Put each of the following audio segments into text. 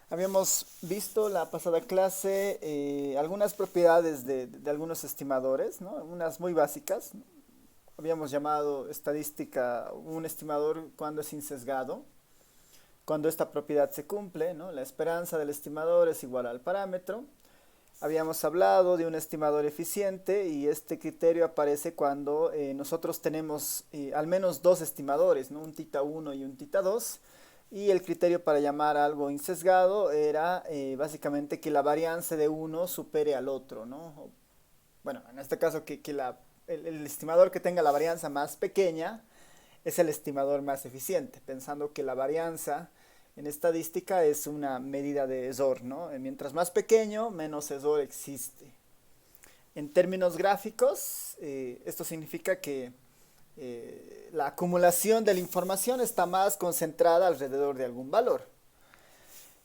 Habíamos visto la pasada clase algunas propiedades de algunos estimadores, ¿no? Unas muy básicas. Habíamos llamado estadística un estimador cuando es insesgado, cuando esta propiedad se cumple, ¿no? La esperanza del estimador es igual al parámetro. Habíamos hablado de un estimador eficiente y este criterio aparece cuando nosotros tenemos al menos dos estimadores, ¿no? Un tita 1 y un tita 2. Y el criterio para llamar a algo insesgado era básicamente que la varianza de uno supere al otro, ¿no? Bueno, en este caso el estimador que tenga la varianza más pequeña es el estimador más eficiente, pensando que la varianza en estadística es una medida de error, ¿no? Mientras más pequeño, menos error existe. En términos gráficos, esto significa que la acumulación de la información está más concentrada alrededor de algún valor.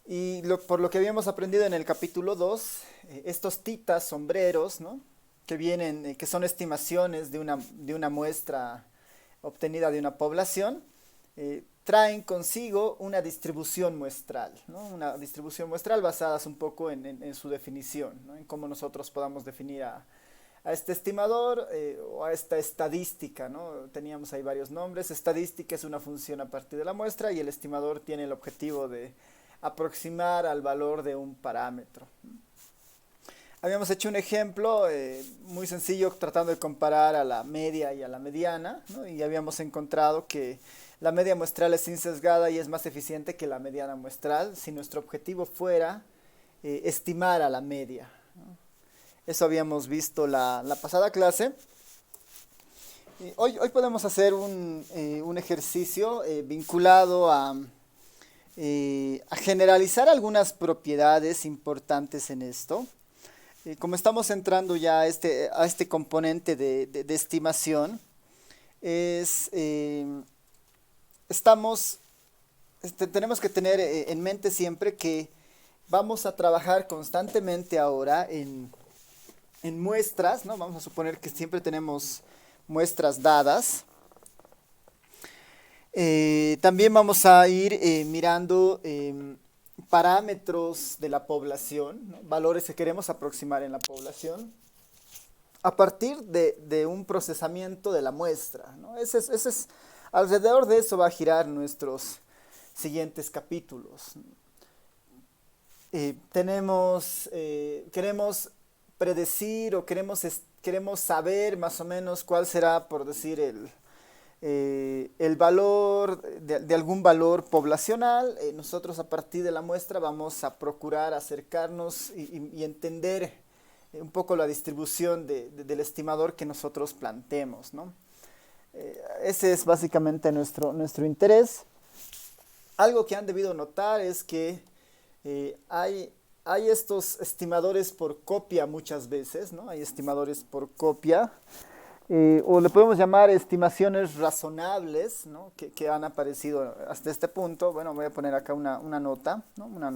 Y por lo que habíamos aprendido en el capítulo 2, estos titas sombreros, ¿no? Que son estimaciones de una muestra obtenida de una población, traen consigo una distribución muestral, ¿no? Una distribución muestral basada un poco en su definición, ¿no? En cómo nosotros podamos definir a este estimador o a esta estadística, ¿no? Teníamos ahí varios nombres. Estadística es una función a partir de la muestra y el estimador tiene el objetivo de aproximar al valor de un parámetro. Habíamos hecho un ejemplo muy sencillo tratando de comparar a la media y a la mediana, ¿no? Y habíamos encontrado que la media muestral es insesgada y es más eficiente que la mediana muestral si nuestro objetivo fuera estimar a la media, ¿no? Eso habíamos visto la pasada clase. Hoy podemos hacer un ejercicio vinculado a generalizar algunas propiedades importantes en esto. Como estamos entrando ya a este componente de estimación, es, tenemos que tener en mente siempre que vamos a trabajar constantemente ahora en muestras, ¿no? Vamos a suponer que siempre tenemos muestras dadas. También vamos a ir mirando parámetros de la población, ¿no? Valores que queremos aproximar en la población a partir de un procesamiento de la muestra, ¿no? Alrededor de eso va a girar nuestros siguientes capítulos. Queremos predecir o queremos saber más o menos cuál será, por decir, el valor de algún valor poblacional. Nosotros a partir de la muestra vamos a procurar acercarnos y entender un poco la distribución del estimador que nosotros planteemos, ¿no? Ese es básicamente nuestro interés. Algo que han debido notar es que hay estos estimadores por copia muchas veces, ¿no? Hay estimadores por copia. O le podemos llamar estimaciones razonables, ¿no? Que han aparecido hasta este punto. Bueno, voy a poner acá una nota, ¿no? Una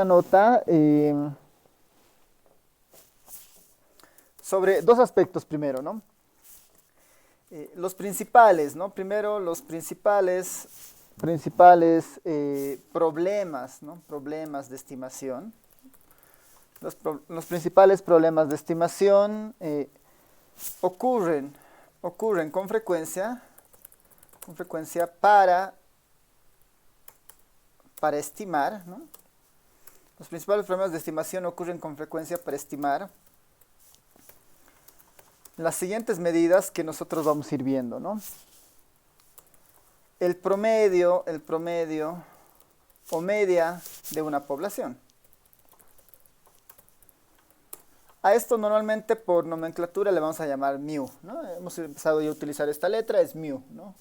nota sobre dos aspectos primero, ¿no? Los principales, ¿no? Primero, los principales problemas, ¿no? Problemas de estimación. Los principales problemas de estimación ocurren con frecuencia para estimar, ¿no? Los principales problemas de estimación ocurren con frecuencia para estimar las siguientes medidas que nosotros vamos a ir viendo, ¿no? El promedio o media de una población. A esto normalmente por nomenclatura le vamos a llamar mu, ¿no? Hemos empezado ya a utilizar esta letra, es mu, ¿no?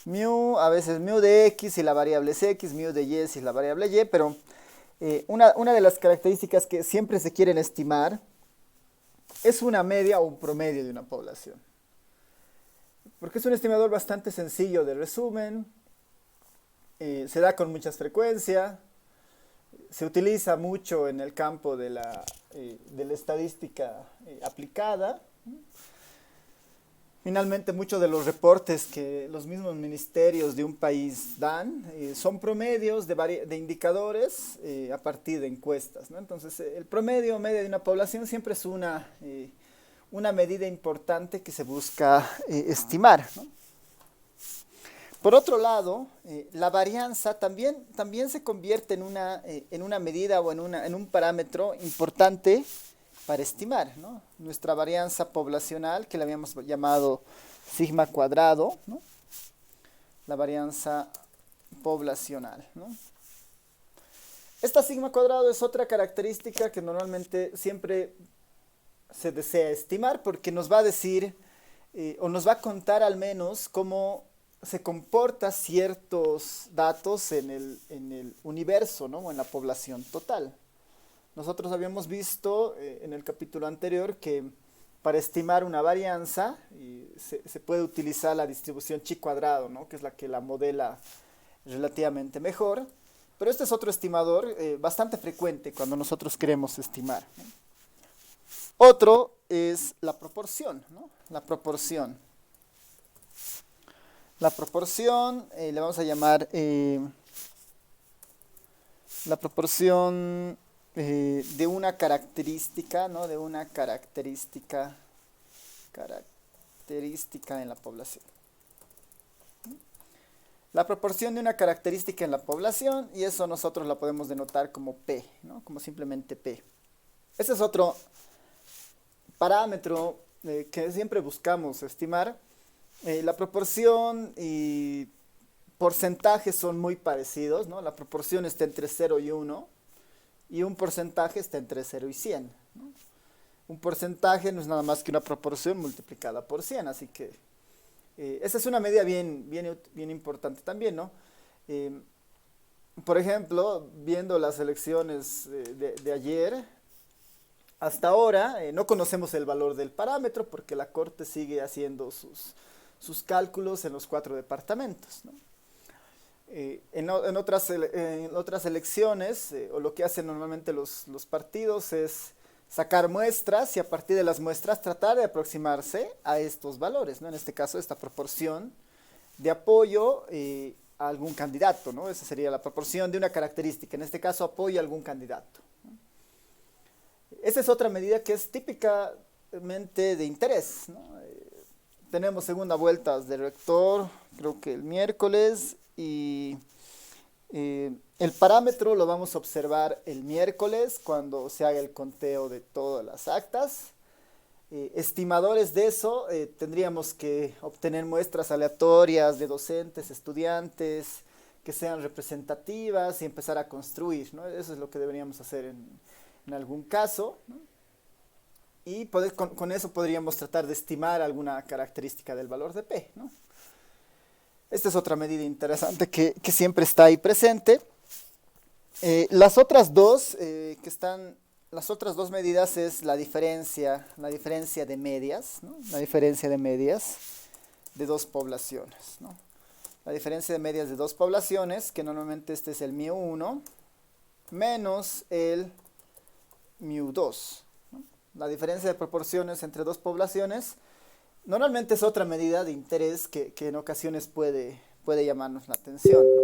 Mu, a veces mu de x si la variable es x, mu de y si la variable y, pero una de las características que siempre se quieren estimar es una media o un promedio de una población. Porque es un estimador bastante sencillo de resumen, se da con mucha frecuencia, se utiliza mucho en el campo de la estadística aplicada. Finalmente, muchos de los reportes que los mismos ministerios de un país dan son promedios de indicadores a partir de encuestas, ¿no? Entonces, el promedio media de una población siempre es una medida importante que se busca estimar, ¿no? Por otro lado, la varianza también se convierte en una medida o en un parámetro importante para estimar, ¿no? Nuestra varianza poblacional, que le habíamos llamado sigma cuadrado, ¿no? La varianza poblacional, ¿no? Esta sigma cuadrado es otra característica que normalmente siempre se desea estimar porque nos va a decir o nos va a contar al menos cómo se comporta ciertos datos en el universo, ¿no? O en la población total. Nosotros habíamos visto en el capítulo anterior que para estimar una varianza se puede utilizar la distribución chi cuadrado, ¿no? Que es la que la modela relativamente mejor. Pero este es otro estimador bastante frecuente cuando nosotros queremos estimar, ¿no? Otro es la proporción, ¿no? La proporción. La proporción le vamos a llamar la proporción de una característica, ¿no? De una característica en la población. La proporción de una característica en la población, y eso nosotros la podemos denotar como P, ¿no? Como simplemente P. Ese es otro parámetro que siempre buscamos estimar. La proporción y porcentajes son muy parecidos, ¿no? La proporción está entre 0 y 1 y un porcentaje está entre 0 y 100, ¿no? Un porcentaje no es nada más que una proporción multiplicada por 100, así que esa es una medida bien importante también, ¿no? Por ejemplo, viendo las elecciones de ayer, hasta ahora no conocemos el valor del parámetro porque la Corte sigue haciendo sus cálculos en los 4 departamentos, ¿no? En otras elecciones, o lo que hacen normalmente los partidos es sacar muestras y a partir de las muestras tratar de aproximarse a estos valores, ¿no? En este caso, esta proporción de apoyo a algún candidato, ¿no? Esa sería la proporción de una característica, en este caso apoyo a algún candidato, ¿no? Esa es otra medida que es típicamente de interés, ¿no? Tenemos segunda vuelta de rector, creo que el miércoles, y el parámetro lo vamos a observar el miércoles cuando se haga el conteo de todas las actas. Estimadores de eso, tendríamos que obtener muestras aleatorias de docentes, estudiantes, que sean representativas y empezar a construir, ¿no? Eso es lo que deberíamos hacer en algún caso, ¿no? Y con eso podríamos tratar de estimar alguna característica del valor de P, ¿no? Esta es otra medida interesante que siempre está ahí presente. Las otras dos medidas es la diferencia de medias, ¿no? La diferencia de medias de dos poblaciones, ¿no? La diferencia de medias de dos poblaciones, que normalmente este es el μ1 menos el μ2, ¿no? La diferencia de proporciones entre dos poblaciones normalmente es otra medida de interés que en ocasiones puede llamarnos la atención, ¿no?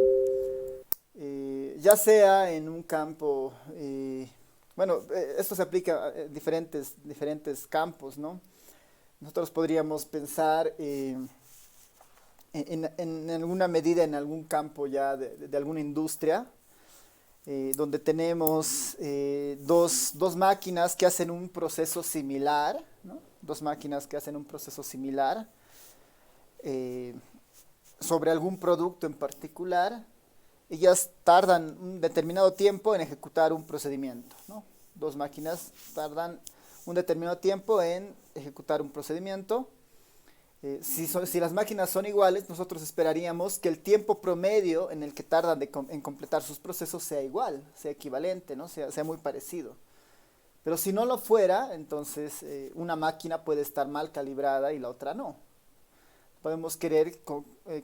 Ya sea en un campo, esto se aplica a diferentes campos, ¿no? Nosotros podríamos pensar en alguna medida en algún campo ya de alguna industria, donde tenemos dos máquinas que hacen un proceso similar, ¿no? Dos máquinas que hacen un proceso similar sobre algún producto en particular. Ellas tardan un determinado tiempo en ejecutar un procedimiento, ¿no? Dos máquinas tardan un determinado tiempo en ejecutar un procedimiento. Si las máquinas son iguales, nosotros esperaríamos que el tiempo promedio en el que tardan en completar sus procesos sea igual, sea equivalente, ¿no? Sea muy parecido. Pero si no lo fuera, entonces una máquina puede estar mal calibrada y la otra no. Podemos querer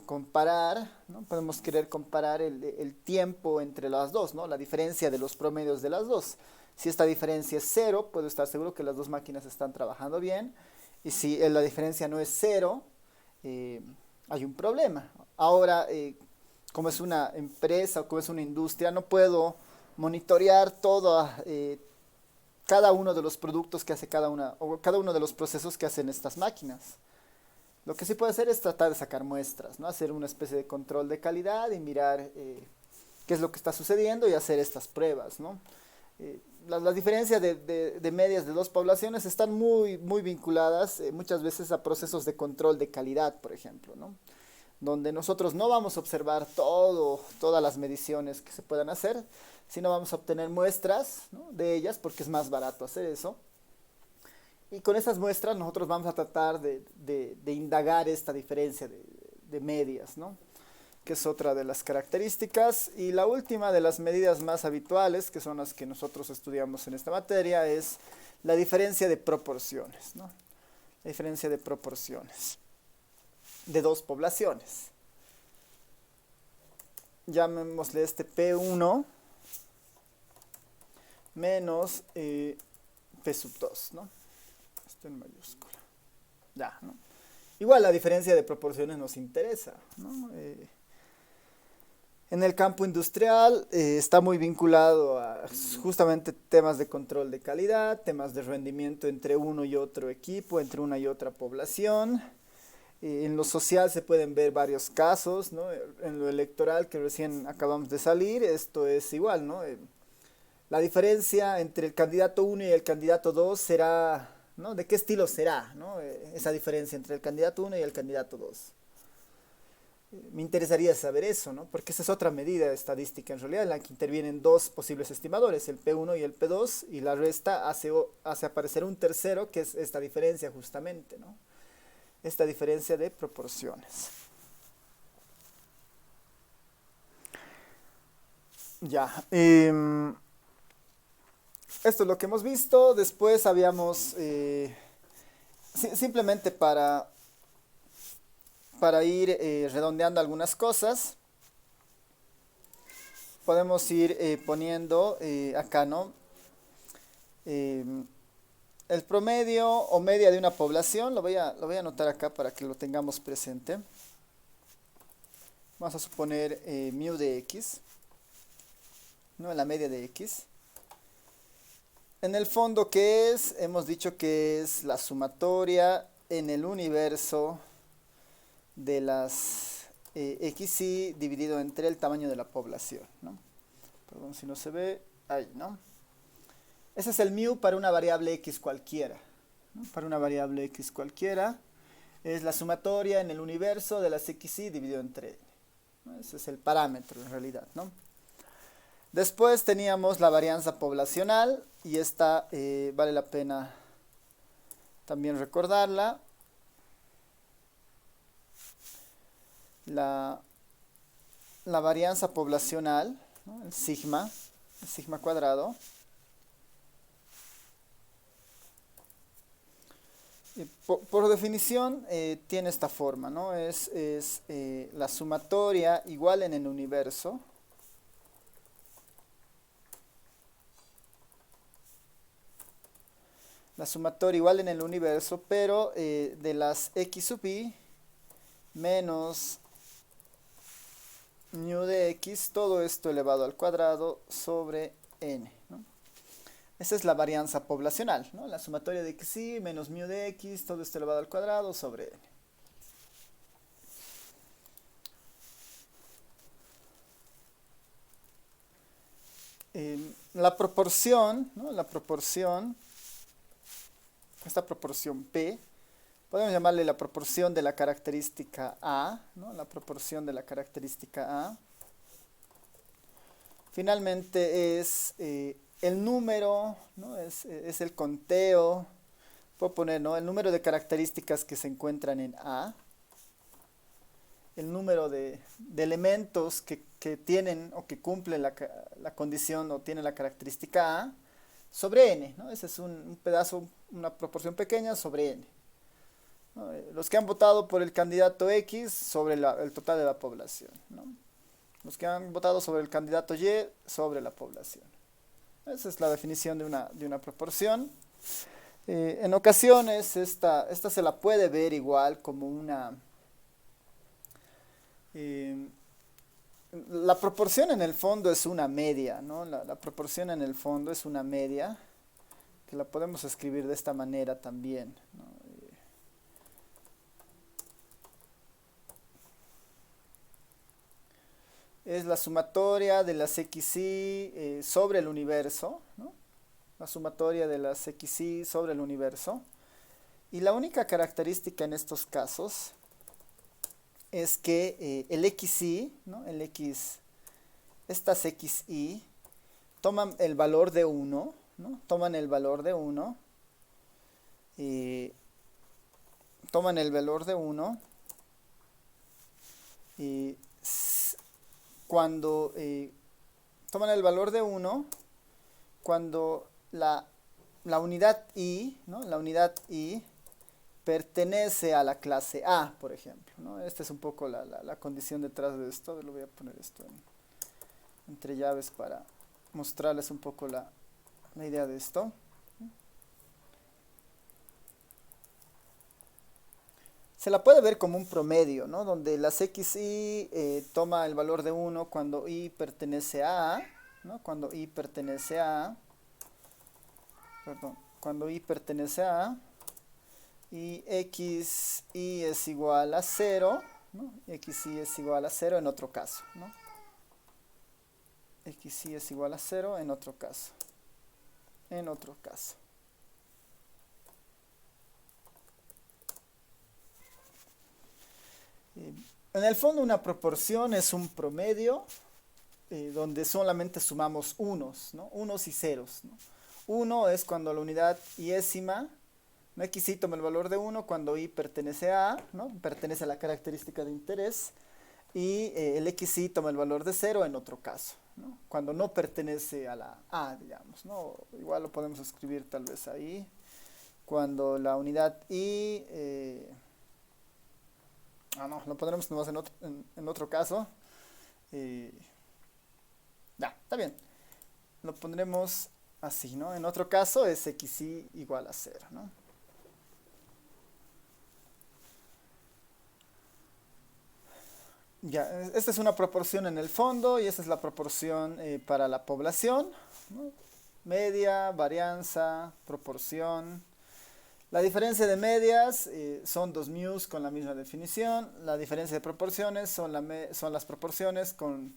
comparar, ¿no? Podemos querer comparar el tiempo entre las dos, ¿no? La diferencia de los promedios de las dos. Si esta diferencia es 0, puedo estar seguro que las dos máquinas están trabajando bien. Y si la diferencia no es cero, hay un problema. Ahora, como es una empresa o como es una industria, no puedo monitorear cada uno de los productos que hace cada una, o cada uno de los procesos que hacen estas máquinas. Lo que sí puedo hacer es tratar de sacar muestras, ¿no? Hacer una especie de control de calidad y mirar qué es lo que está sucediendo y hacer estas pruebas, ¿no? Las diferencias de medias de dos poblaciones están muy vinculadas muchas veces a procesos de control de calidad, por ejemplo, ¿no? Donde nosotros no vamos a observar todas las mediciones que se puedan hacer, sino vamos a obtener muestras, ¿no?, de ellas, porque es más barato hacer eso. Y con esas muestras nosotros vamos a tratar de indagar esta diferencia de medias, ¿no?, que es otra de las características. Y la última de las medidas más habituales, que son las que nosotros estudiamos en esta materia, es la diferencia de proporciones, ¿no? La diferencia de proporciones de dos poblaciones. Llamémosle este P1 menos P sub 2, ¿no? Esto en mayúscula. Ya, ¿no? Igual la diferencia de proporciones nos interesa, ¿no? En el campo industrial está muy vinculado a justamente temas de control de calidad, temas de rendimiento entre uno y otro equipo, entre una y otra población. En lo social se pueden ver varios casos, ¿no? En lo electoral que recién acabamos de salir, esto es igual, ¿no? La diferencia entre el candidato 1 y el candidato 2 será, ¿no? ¿De qué estilo será, ¿no? Esa diferencia entre el candidato 1 y el candidato 2. Me interesaría saber eso, ¿no? Porque esa es otra medida estadística en realidad en la que intervienen dos posibles estimadores, el P1 y el P2, y la resta hace aparecer un tercero, que es esta diferencia justamente, ¿no? Esta diferencia de proporciones. Ya. Esto es lo que hemos visto. Después habíamos, simplemente para ir redondeando algunas cosas, podemos ir poniendo acá, ¿no? El promedio o media de una población, lo voy a anotar acá para que lo tengamos presente. Vamos a suponer mu de x, ¿no? La media de x. En el fondo, ¿qué es? Hemos dicho que es la sumatoria en el universo de las xy dividido entre el tamaño de la población, ¿no? Perdón si no se ve, ahí, ¿no? Ese es el mu para una variable x cualquiera, ¿no? Para una variable x cualquiera es la sumatoria en el universo de las xy dividido entre n, ¿no? Ese es el parámetro en realidad, ¿no? Después teníamos la varianza poblacional y esta vale la pena también recordarla. La varianza poblacional, ¿no? El sigma cuadrado, por definición tiene esta forma, ¿no? Es la sumatoria igual en el universo pero de las x sub i menos mu de x, todo esto elevado al cuadrado sobre n, ¿no? Esa es la varianza poblacional, ¿no? La sumatoria de xy menos mu de x, todo esto elevado al cuadrado sobre n. La proporción, ¿no? Esta proporción P, podemos llamarle la proporción de la característica A, ¿no? La proporción de la característica A. Finalmente es el número, ¿no? Es el conteo, puedo poner, ¿no?, el número de características que se encuentran en A, el número de elementos que tienen o que cumplen la condición o tienen la característica A sobre n, ¿no? Ese es un pedazo, una proporción pequeña sobre n, ¿no? Los que han votado por el candidato X sobre el total de la población, ¿no? Los que han votado sobre el candidato Y sobre la población. Esa es la definición de una proporción. En ocasiones esta se la puede ver igual como una... eh, la proporción en el fondo es una media, ¿no? La proporción en el fondo es una media, que la podemos escribir de esta manera también, ¿no? Es la sumatoria de las xy sobre el universo, ¿no? La sumatoria de las xy sobre el universo. Y la única característica en estos casos es que el xy, ¿no? Estas xy toman el valor de 1, ¿no? Toman el valor de 1, eh, toman el valor de 1 y cuando toman el valor de 1 cuando la unidad i, ¿no? La unidad i pertenece a la clase A, por ejemplo, ¿no? Esta es un poco la condición detrás de esto. Lo voy a poner esto entre llaves para mostrarles un poco la idea de esto. Se la puede ver como un promedio, ¿no? Donde las xy toma el valor de 1 cuando i pertenece a A, ¿no? Cuando i pertenece a A, perdón, cuando i pertenece a A, y xy es igual a 0, ¿no? Xy es igual a 0 en otro caso, ¿no? Xy es igual a 0 en otro caso. En otro caso. En el fondo una proporción es un promedio donde solamente sumamos unos, ¿no? Unos y ceros, ¿no? 1 es cuando la unidad iésima, ¿no? Xy toma el valor de 1 cuando i pertenece a A, ¿no? Pertenece a la característica de interés, y el xy toma el valor de 0 en otro caso, ¿no? Cuando no pertenece a la A, digamos, ¿no? Igual lo podemos escribir tal vez ahí. Cuando la unidad i... no, lo pondremos nomás en otro caso. Ya, está bien. Lo pondremos así, ¿no? En otro caso es xy igual a 0, ¿no? Ya, esta es una proporción en el fondo y esta es la proporción para la población, ¿no? Media, varianza, proporción. La diferencia de medias son 2 μ's con la misma definición. La diferencia de proporciones son las proporciones con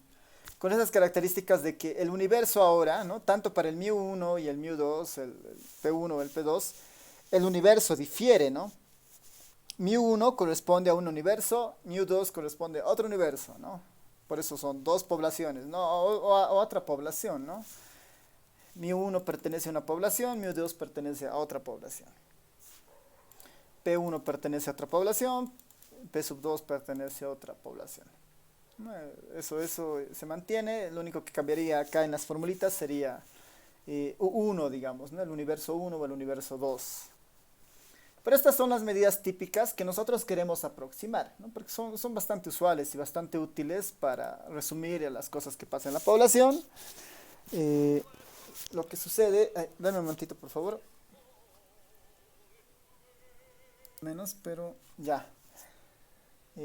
esas características de que el universo ahora, ¿no? Tanto para el μ1 y el μ2, el P1 o el P2, el universo difiere, ¿no? μ1 corresponde a un universo, μ2 corresponde a otro universo, ¿no? Por eso son dos poblaciones, ¿no? O a otra población, ¿no? μ1 pertenece a una población, μ2 pertenece a otra población. P1 pertenece a otra población, P2 pertenece a otra población. Eso se mantiene. Lo único que cambiaría acá en las formulitas sería 1, digamos, ¿no? El universo 1 o el universo 2. Pero estas son las medidas típicas que nosotros queremos aproximar, ¿no? Porque son bastante usuales y bastante útiles para resumir las cosas que pasan en la población. Lo que sucede... dame un momentito, por favor. Menos, pero ya.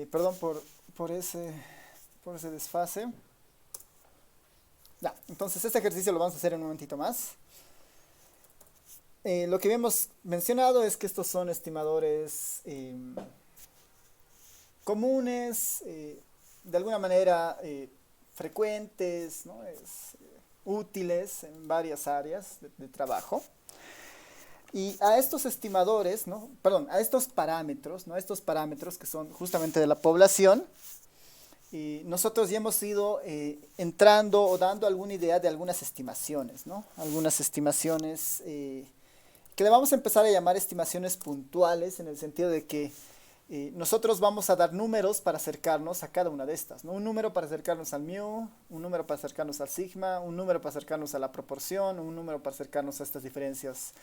Perdón por ese desfase. Ya, entonces este ejercicio lo vamos a hacer en un momentito más. Lo que habíamos mencionado es que estos son estimadores comunes, de alguna manera frecuentes, ¿no? Útiles en varias áreas de trabajo. Y a estos estimadores, ¿no? Perdón, a estos parámetros, ¿no? Estos parámetros que son justamente de la población, y nosotros ya hemos ido entrando o dando alguna idea de algunas estimaciones, ¿no? Algunas estimaciones que le vamos a empezar a llamar estimaciones puntuales, en el sentido de que nosotros vamos a dar números para acercarnos a cada una de estas, ¿no? Un número para acercarnos al μ, un número para acercarnos al sigma, un número para acercarnos a la proporción, un número para acercarnos a estas diferencias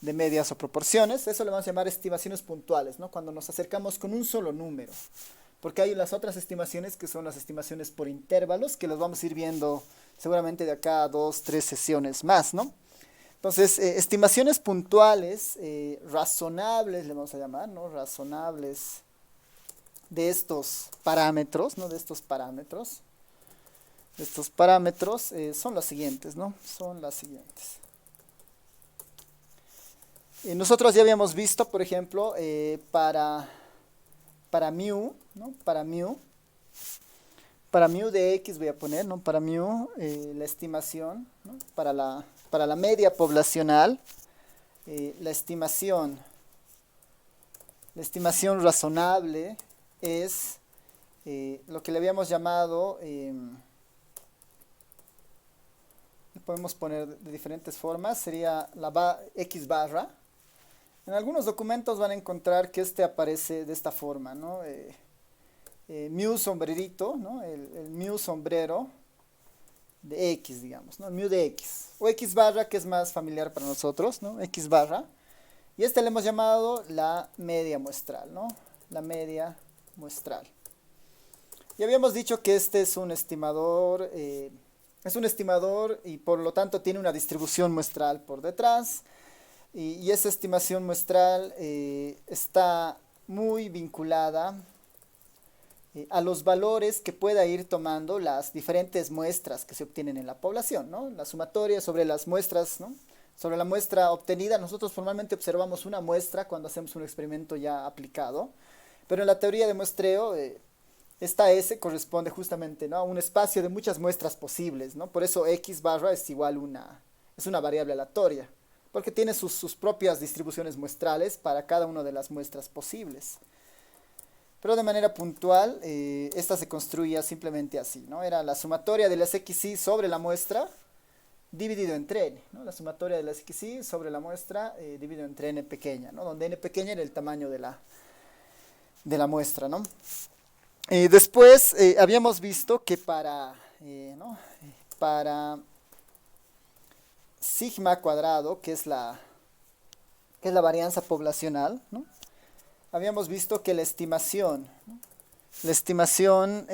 de medias o proporciones. Eso le vamos a llamar estimaciones puntuales, ¿no? Cuando nos acercamos con un solo número. Porque hay las otras estimaciones que son las estimaciones por intervalos, que las vamos a ir viendo seguramente de acá a 2, 3 sesiones más, ¿no? Entonces, estimaciones puntuales, razonables, le vamos a llamar, ¿no? Razonables de estos parámetros, ¿no? De estos parámetros. Estos parámetros son los siguientes, ¿no? Son las siguientes. Nosotros ya habíamos visto, por ejemplo, para mu, ¿no? Para mu de x voy a poner, ¿no? Para mu, la estimación, ¿no? Para la media poblacional, la estimación razonable es lo que le habíamos llamado, lo podemos poner de diferentes formas, sería la x barra. En algunos documentos van a encontrar que este aparece de esta forma, ¿no? Mu sombrerito, ¿no? El mu sombrero de x, digamos, ¿no? El mu de x. O x barra, que es más familiar para nosotros, ¿no? X barra. Y este le hemos llamado la media muestral, ¿no? La media muestral. Y habíamos dicho que este es un estimador y por lo tanto tiene una distribución muestral por detrás. Y esa estimación muestral está muy vinculada a los valores que pueda ir tomando las diferentes muestras que se obtienen en la población, ¿no? La sumatoria sobre las muestras, ¿no? Sobre la muestra obtenida, nosotros formalmente observamos una muestra cuando hacemos un experimento ya aplicado, pero en la teoría de muestreo, esta S corresponde justamente, ¿no? A un espacio de muchas muestras posibles, ¿no? Por eso x barra es igual es una variable aleatoria, porque tiene sus propias distribuciones muestrales para cada una de las muestras posibles. Pero de manera puntual, esta se construía simplemente así, ¿no? Era la sumatoria de las xy sobre la muestra dividido entre n, ¿no? La sumatoria de las xy sobre la muestra dividido entre n pequeña, ¿no? Donde n pequeña era el tamaño de la muestra, ¿no? Después habíamos visto que ¿no? Para sigma cuadrado, que es la varianza poblacional, ¿no? Habíamos visto que la estimación, ¿no? La estimación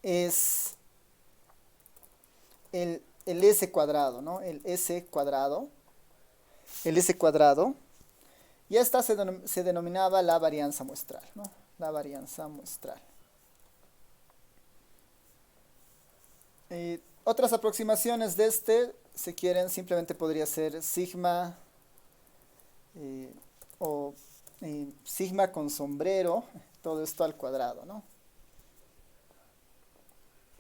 es el S cuadrado, ¿no? El S cuadrado. Y esta se denominaba la varianza muestral, ¿no? La varianza muestral. Otras aproximaciones de si quieren, simplemente podría ser sigma o sigma con sombrero, todo esto al cuadrado, ¿no?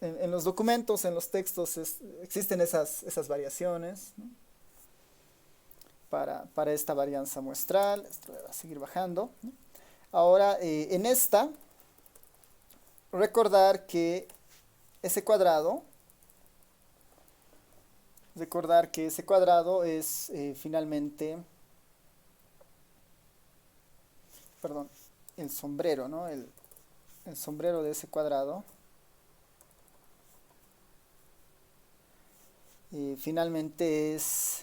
En los documentos, en los textos, existen esas variaciones, ¿no? Para esta varianza muestral. Esto va a seguir bajando, ¿no? Ahora, en esta, recordar que ese cuadrado es finalmente, perdón, el sombrero, ¿no? El sombrero de ese cuadrado finalmente es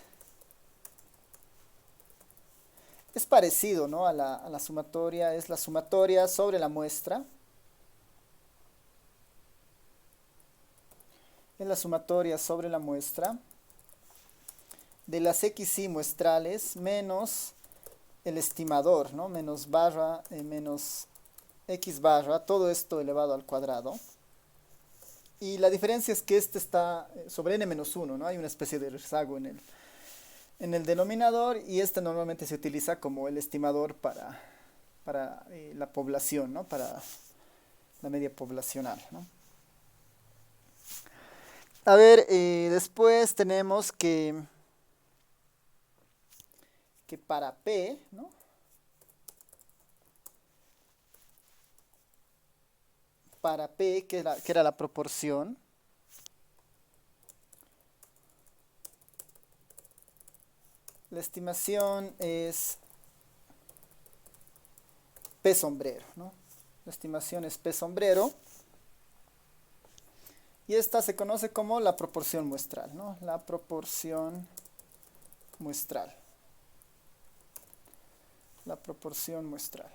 parecido, ¿no? a la sumatoria, es la sumatoria sobre la muestra. Es la sumatoria sobre la muestra de las xy muestrales menos el estimador, ¿no? Menos barra, menos x barra, todo esto elevado al cuadrado. Y la diferencia es que este está sobre n-1, ¿no? Hay una especie de rezago en el denominador y este normalmente se utiliza como el estimador para la población, ¿no? Para la media poblacional, ¿no? A ver, después tenemos que para P, ¿no? Para P, que era la proporción, la estimación es P sombrero, ¿no? La estimación es P sombrero. Y esta se conoce como la proporción muestral, ¿no? La proporción muestral. La proporción muestral.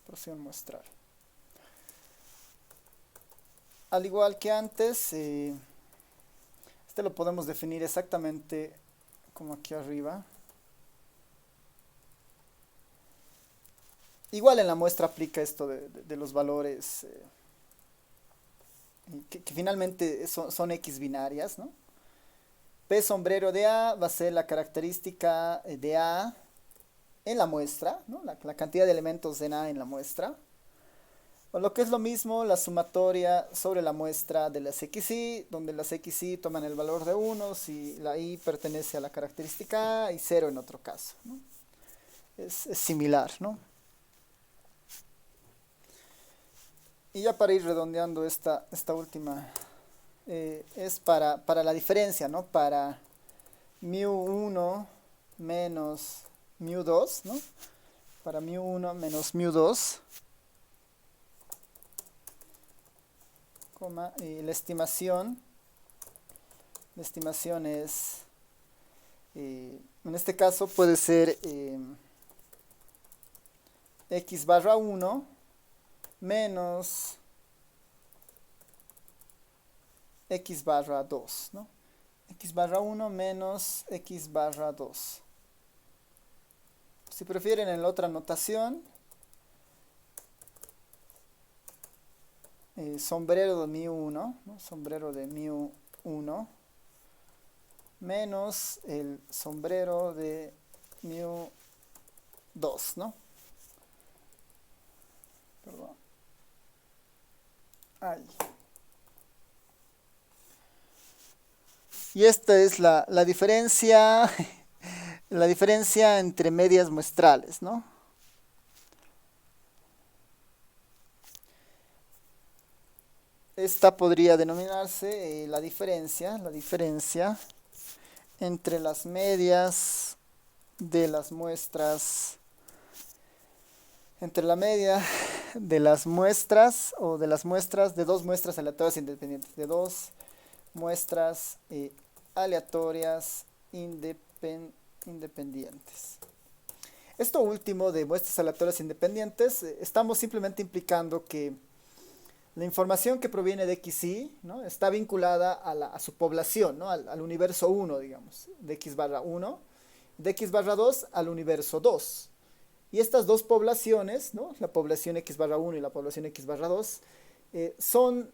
Proporción muestral. Al igual que antes, esta Este lo podemos definir exactamente como aquí arriba. Igual en la muestra aplica esto de los valores que finalmente son X binarias, ¿no? P sombrero de A va a ser la característica de A en la muestra, ¿no? La cantidad de elementos en A en la muestra. O lo que es lo mismo, la sumatoria sobre la muestra de las xy, donde las xy toman el valor de 1 si la i pertenece a la característica A y 0 en otro caso, ¿no? Es similar, ¿no? Y ya para ir redondeando esta última, es para la diferencia, ¿no? Para μ1 menos μ2, ¿no? Para μ1 menos μ2, coma, y la estimación es, en este caso puede ser x barra 1 menos x barra 2, ¿no? X barra 1 menos x barra 2. Si prefieren en la otra notación, sombrero de μ1, ¿no? Sombrero de μ1 menos el sombrero de μ2, ¿no? Perdón. Ahí. Y esta es la diferencia, la diferencia entre medias muestrales, ¿no? Esta podría denominarse la diferencia entre las medias de las muestras, entre la media de las muestras o de las muestras de dos muestras aleatorias independientes, de dos muestras aleatorias independientes. Esto último de muestras aleatorias independientes, estamos simplemente implicando que la información que proviene de xy, ¿no? Está vinculada a su población, ¿no? Al universo 1, digamos, de x barra 1, de x barra 2 al universo 2. Y estas dos poblaciones, ¿no? La población x barra 1 y la población x barra 2, son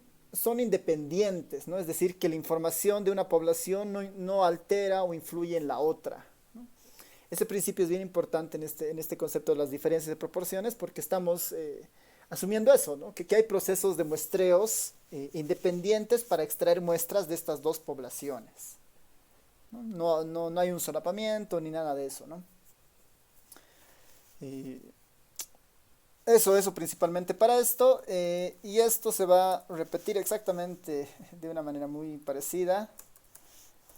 independientes, ¿no? Es decir, que la información de una población no altera o influye en la otra, ¿no? Ese principio es bien importante en este concepto de las diferencias de proporciones, porque estamos asumiendo eso, ¿no? Que hay procesos de muestreos independientes para extraer muestras de estas dos poblaciones, ¿no? No hay un solapamiento ni nada de eso, ¿no? Eso principalmente para esto, y esto se va a repetir exactamente de una manera muy parecida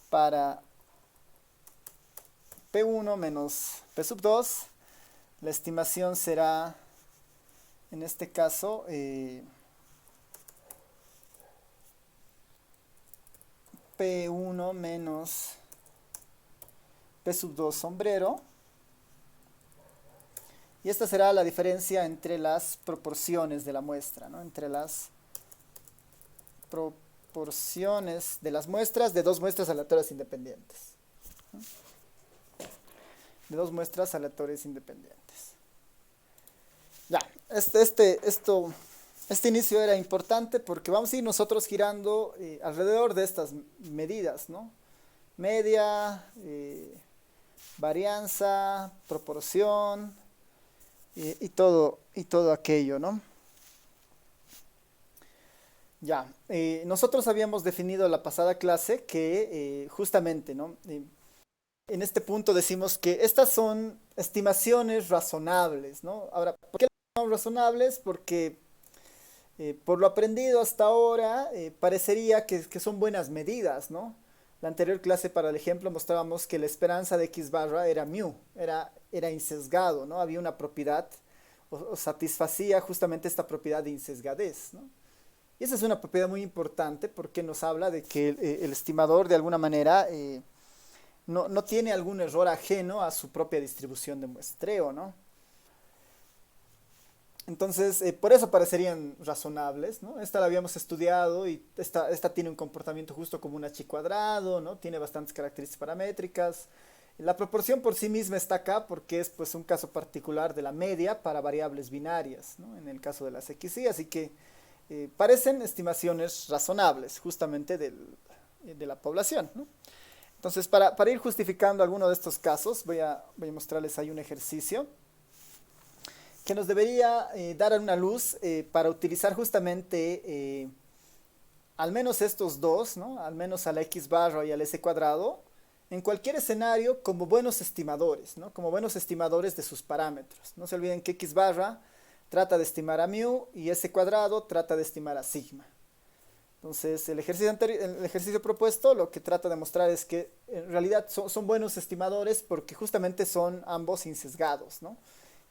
para P1 menos P sub 2. La estimación será, en este caso, P1 menos P sub 2 sombrero. Y esta será la diferencia entre las proporciones de la muestra, ¿no? Entre las proporciones de las muestras de dos muestras aleatorias independientes, ¿no? De dos muestras aleatorias independientes. Ya, este inicio era importante porque vamos a ir nosotros girando alrededor de estas medidas, ¿no? Media, varianza, proporción, y todo aquello, ¿no? Ya, nosotros habíamos definido en la pasada clase que justamente, ¿no? En este punto decimos que estas son estimaciones razonables, ¿no? Ahora, ¿por qué son razonables? Porque por lo aprendido hasta ahora parecería que son buenas medidas, ¿no? La anterior clase, para el ejemplo, mostrábamos que la esperanza de x barra era μ, era insesgado, ¿no? Había una propiedad, o satisfacía justamente esta propiedad de insesgadez, ¿no? Y esa es una propiedad muy importante porque nos habla de que el estimador de alguna manera no tiene algún error ajeno a su propia distribución de muestreo, ¿no? Entonces, por eso parecerían razonables, ¿no? Esta la habíamos estudiado y esta tiene un comportamiento justo como un h cuadrado, ¿no? Tiene bastantes características paramétricas. La proporción por sí misma está acá porque es pues un caso particular de la media para variables binarias, ¿no? En el caso de las XY, así que parecen estimaciones razonables justamente de la población, ¿no? Entonces, para ir justificando alguno de estos casos, voy a mostrarles ahí un ejercicio que nos debería dar una luz para utilizar justamente al menos estos dos, ¿no? Al menos a la x barra y al s cuadrado, en cualquier escenario como buenos estimadores, ¿no? Como buenos estimadores de sus parámetros. No se olviden que x barra trata de estimar a mu y s cuadrado trata de estimar a sigma. Entonces, el ejercicio propuesto lo que trata de mostrar es que en realidad son buenos estimadores porque justamente son ambos insesgados, ¿no?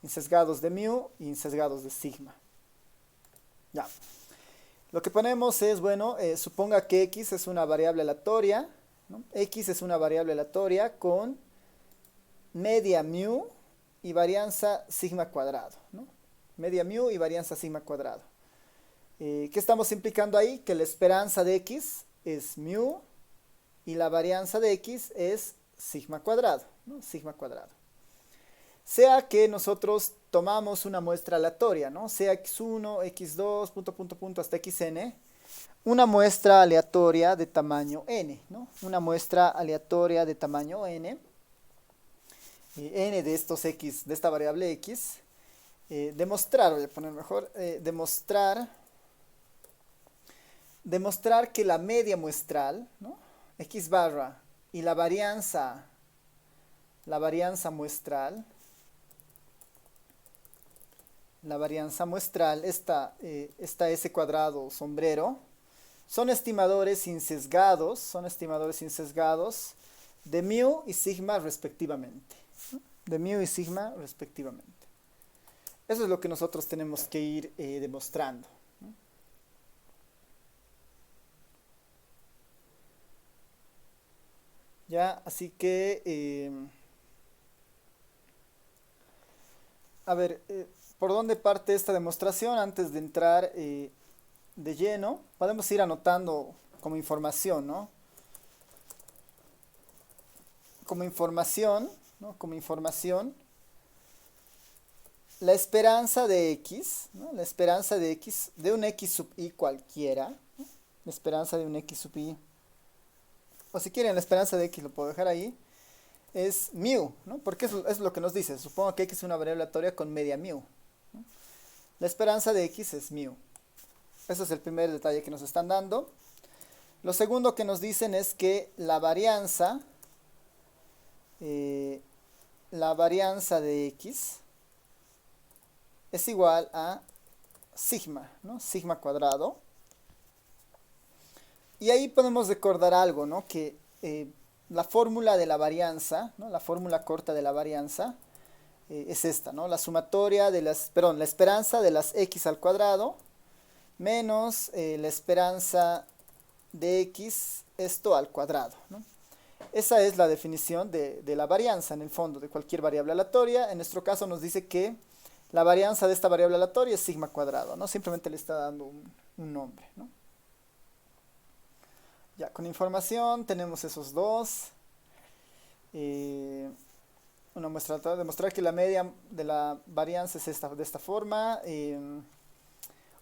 Insesgados de mu y insesgados de sigma. Ya. Lo que ponemos es, bueno, suponga que x es una variable aleatoria, ¿no? X es una variable aleatoria con media mu y varianza sigma cuadrado, ¿no? Media mu y varianza sigma cuadrado. ¿Qué estamos implicando ahí? Que la esperanza de x es mu y la varianza de x es sigma cuadrado, ¿no? Sigma cuadrado. Sea que nosotros tomamos una muestra aleatoria, ¿no? Sea x1, x2, punto, hasta xn, una muestra aleatoria de tamaño n, ¿no? Una muestra aleatoria de tamaño n, n de estos x, de esta variable x, demostrar, voy a poner mejor, demostrar que la media muestral, ¿no? X barra y la varianza muestral, esta S cuadrado sombrero, son estimadores insesgados de mu y sigma respectivamente, ¿no? De mu y sigma respectivamente. Eso es lo que nosotros tenemos que ir demostrando, ¿no? Ya, así que, a ver, ¿por dónde parte esta demostración? Antes de entrar de lleno, podemos ir anotando como información, ¿no? Como información, ¿no? Como información, la esperanza de x, ¿no? La esperanza de x, de un x sub i cualquiera, ¿no? La esperanza de un x sub i, o si quieren la esperanza de x, lo puedo dejar ahí, es mu, ¿no? Porque es lo que nos dice. Supongo que x es una variable aleatoria con media mu, ¿no? La esperanza de x es mu. Ese es el primer detalle que nos están dando. Lo segundo que nos dicen es que la varianza de x es igual a sigma, ¿no? Sigma cuadrado. Y ahí podemos recordar algo, ¿no? Que la fórmula de la varianza, ¿no? La fórmula corta de la varianza es esta, ¿no? La sumatoria de la esperanza de las x al cuadrado menos la esperanza de x, esto al cuadrado, ¿no? Esa es la definición de la varianza, en el fondo, de cualquier variable aleatoria. En nuestro caso nos dice que la varianza de esta variable aleatoria es sigma cuadrado, ¿no? Simplemente le está dando un nombre, ¿no? Ya, con información tenemos esos dos. Una muestra de demostrar que la media de la varianza es de esta forma.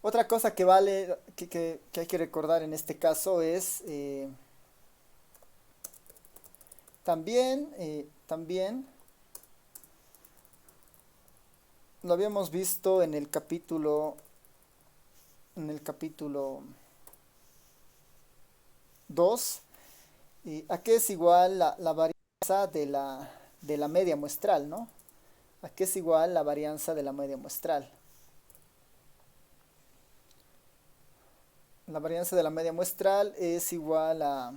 Otra cosa que vale, que hay que recordar en este caso es también lo habíamos visto en el capítulo 2. ¿A qué es igual la varianza de la media muestral, ¿no? ¿A qué es igual la varianza de la media muestral? La varianza de la media muestral es igual a...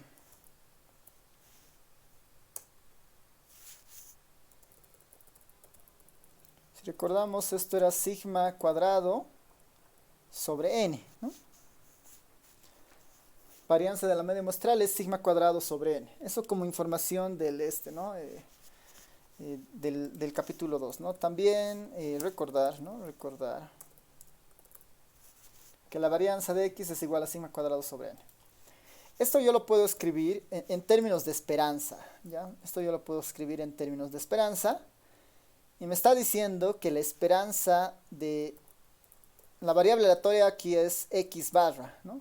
Si recordamos, esto era sigma cuadrado sobre n, ¿no? Varianza de la media muestral es sigma cuadrado sobre n. Eso como información del ¿no? Del capítulo 2, ¿no? También recordar, ¿no? Recordar que la varianza de x es igual a sigma cuadrado sobre n. Esto yo lo puedo escribir en términos de esperanza, ¿ya? Esto yo lo puedo escribir en términos de esperanza. Y me está diciendo que la esperanza de la variable aleatoria aquí es x barra, ¿no?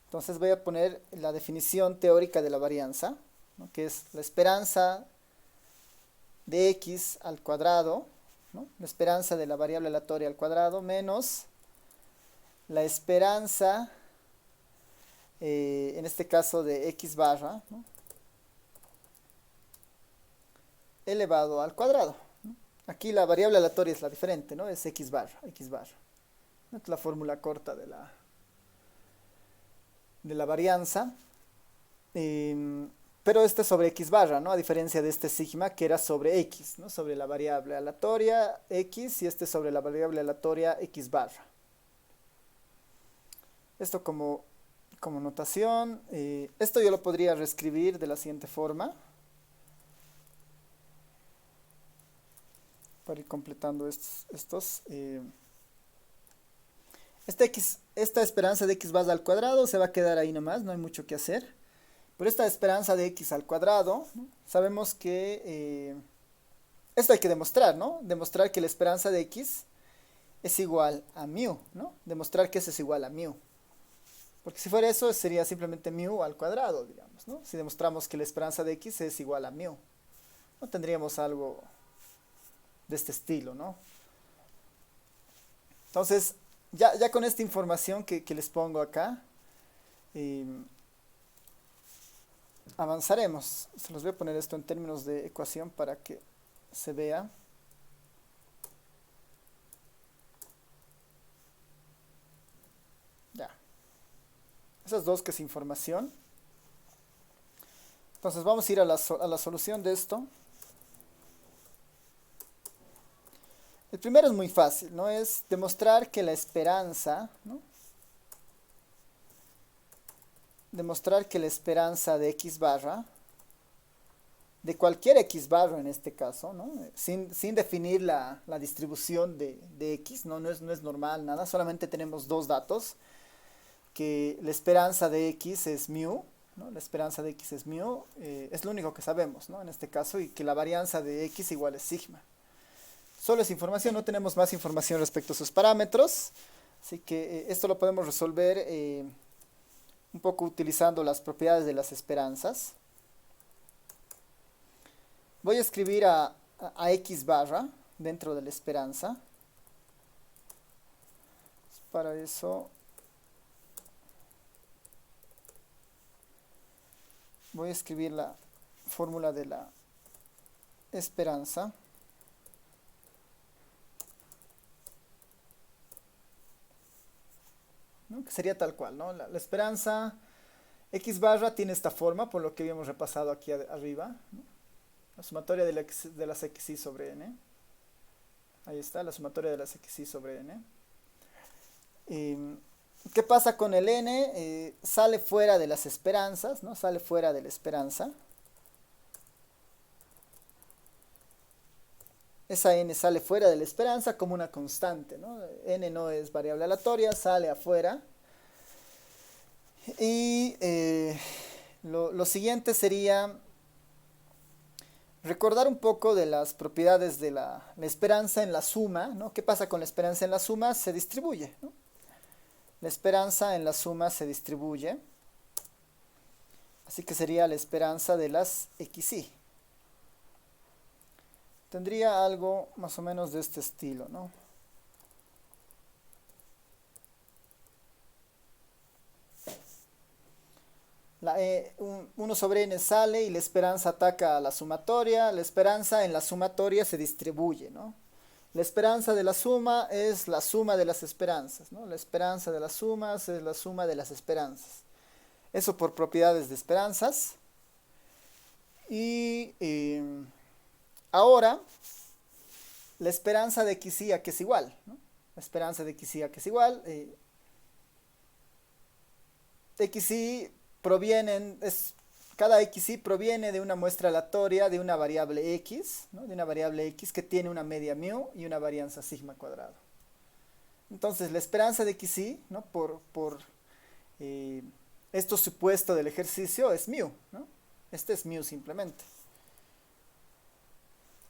Entonces voy a poner la definición teórica de la varianza, ¿no? Que es la esperanza de x al cuadrado, ¿no? La esperanza de la variable aleatoria al cuadrado menos la esperanza, en este caso de x barra, ¿no? Elevado al cuadrado, ¿no? Aquí la variable aleatoria es la diferente, ¿no? Es x barra, x barra. Esta es la fórmula corta de la varianza. Pero este es sobre x barra, ¿no? A diferencia de este sigma que era sobre x, ¿no? Sobre la variable aleatoria x y este sobre la variable aleatoria x barra. Esto como notación. Esto yo lo podría reescribir de la siguiente forma. Para ir completando estos. Esta esperanza de x barra al cuadrado se va a quedar ahí nomás, no hay mucho que hacer. Pero esta esperanza de x al cuadrado, ¿no? Sabemos que esto hay que demostrar, ¿no? Demostrar que la esperanza de x es igual a mu, ¿no? Demostrar que eso es igual a mu. Porque si fuera eso, sería simplemente mu al cuadrado, digamos, ¿no? Si demostramos que la esperanza de x es igual a mu. No tendríamos algo de este estilo, ¿no? Entonces, ya con esta información que les pongo acá, avanzaremos. Se los voy a poner esto en términos de ecuación para que se vea. Ya. Esas dos que es información. Entonces vamos a ir a la solución de esto. El primero es muy fácil, ¿no? Es demostrar que la esperanza, ¿no? Demostrar que la esperanza de x barra, de cualquier x barra en este caso, ¿no? Sin definir la distribución de x, ¿no? No es normal, nada, solamente tenemos dos datos, que la esperanza de x es mu, ¿no? La esperanza de x es mu, es lo único que sabemos, ¿no? En este caso, y que la varianza de x igual es sigma. Solo es información, no tenemos más información respecto a sus parámetros, así que esto lo podemos resolver un poco utilizando las propiedades de las esperanzas. Voy a escribir a x barra dentro de la esperanza. Para eso voy a escribir la fórmula de la esperanza. ¿No? Que sería tal cual, ¿no? La esperanza x barra tiene esta forma, por lo que habíamos repasado aquí arriba, ¿no? La sumatoria de las xy sobre n. Ahí está, la sumatoria de las xy sobre n. ¿Qué pasa con el n? Sale fuera de las esperanzas, ¿no? Sale fuera de la esperanza. Esa n sale fuera de la esperanza como una constante, ¿no? N no es variable aleatoria, sale afuera. Y lo siguiente sería recordar un poco de las propiedades de la esperanza en la suma, ¿no? ¿Qué pasa con la esperanza en la suma? Se distribuye, ¿no? La esperanza en la suma se distribuye. Así que sería la esperanza de las xy. Tendría algo más o menos de este estilo, ¿no? La 1 sobre n sale y la esperanza ataca a la sumatoria. La esperanza en la sumatoria se distribuye, ¿no? La esperanza de la suma es la suma de las esperanzas, ¿no? La esperanza de las sumas es la suma de las esperanzas. Eso por propiedades de esperanzas. Y ahora, la esperanza de xy a que es igual, ¿no? La esperanza de xy a que es igual. Xy provienen, cada xy proviene de una muestra aleatoria de una variable x, ¿no? De una variable x que tiene una media mu y una varianza sigma cuadrado. Entonces, la esperanza de xy, ¿no? Por esto supuesto del ejercicio es mu, ¿no? Este es mu simplemente.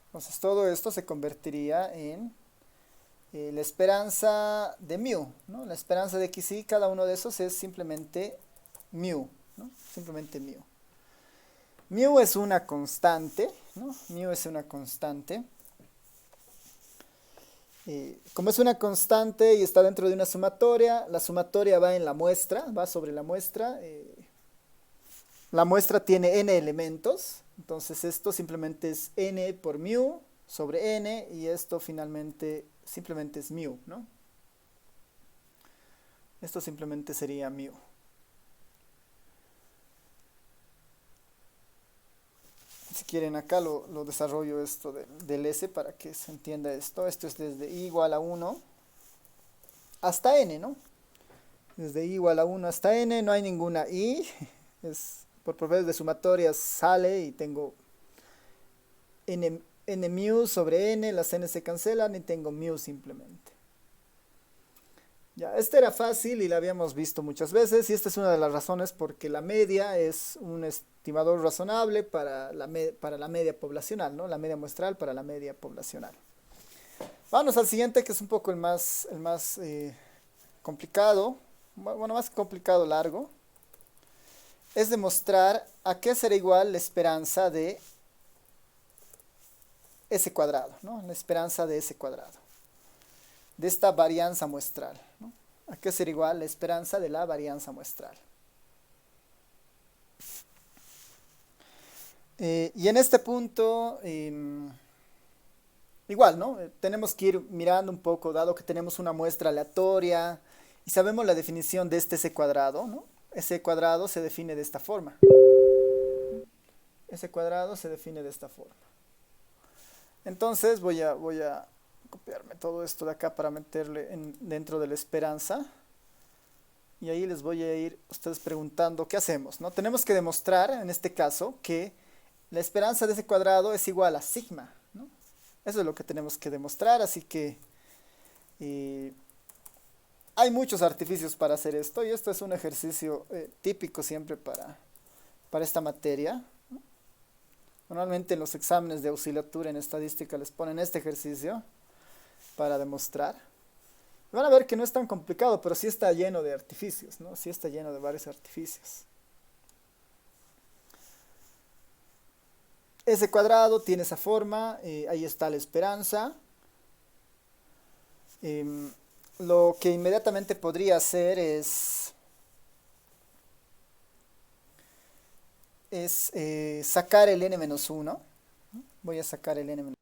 Entonces, todo esto se convertiría en la esperanza de mu, ¿no? La esperanza de xy, cada uno de esos es simplemente mu, ¿no? Simplemente mu. Mu es una constante, ¿no? Mu es una constante. Como es una constante y está dentro de una sumatoria, la sumatoria va en la muestra, va sobre la muestra. La muestra tiene n elementos, entonces esto simplemente es n por mu sobre n y esto finalmente simplemente es mu, ¿no? Esto simplemente sería mu. Si quieren acá lo desarrollo esto del S para que se entienda esto. Esto es desde i igual a 1 hasta n, ¿no? Desde i igual a 1 hasta n no hay ninguna i. Es, por propiedades de sumatorias sale y tengo n mu sobre n, las n se cancelan y tengo mu simplemente. Ya, este era fácil y lo habíamos visto muchas veces y esta es una de las razones porque la media es un estimador razonable para la media poblacional, ¿no? La media muestral para la media poblacional. Vamos al siguiente que es un poco el más complicado, bueno, más complicado, largo. Es demostrar a qué será igual la esperanza de S cuadrado, ¿no? La esperanza de S cuadrado, de esta varianza muestral, ¿no? ¿A qué será igual la esperanza de la varianza muestral? Y en este punto, igual, ¿no? Tenemos que ir mirando un poco, dado que tenemos una muestra aleatoria y sabemos la definición de este S cuadrado, ¿no? S cuadrado se define de esta forma. S cuadrado se define de esta forma. Entonces voy a copiarme todo esto de acá para meterle dentro de la esperanza. Y ahí les voy a ir ustedes preguntando qué hacemos, ¿no? Tenemos que demostrar, en este caso, que la esperanza de ese cuadrado es igual a sigma, ¿no? Eso es lo que tenemos que demostrar, así que hay muchos artificios para hacer esto y esto es un ejercicio típico siempre para esta materia. Normalmente en los exámenes de auxiliatura en estadística les ponen este ejercicio para demostrar. Van a ver que no es tan complicado, pero sí está lleno de artificios, ¿no? Sí está lleno de varios artificios. Ese cuadrado tiene esa forma, ahí está la esperanza. Lo que inmediatamente podría hacer es sacar el n-1. Voy a sacar el n-1.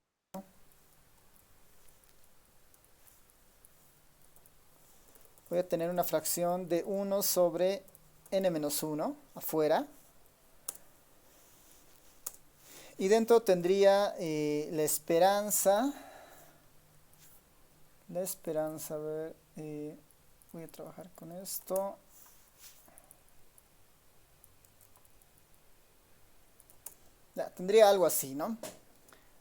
Voy a tener una fracción de 1 sobre n-1 afuera. Y dentro tendría la esperanza. A ver, voy a trabajar con esto. Ya, tendría algo así, ¿no?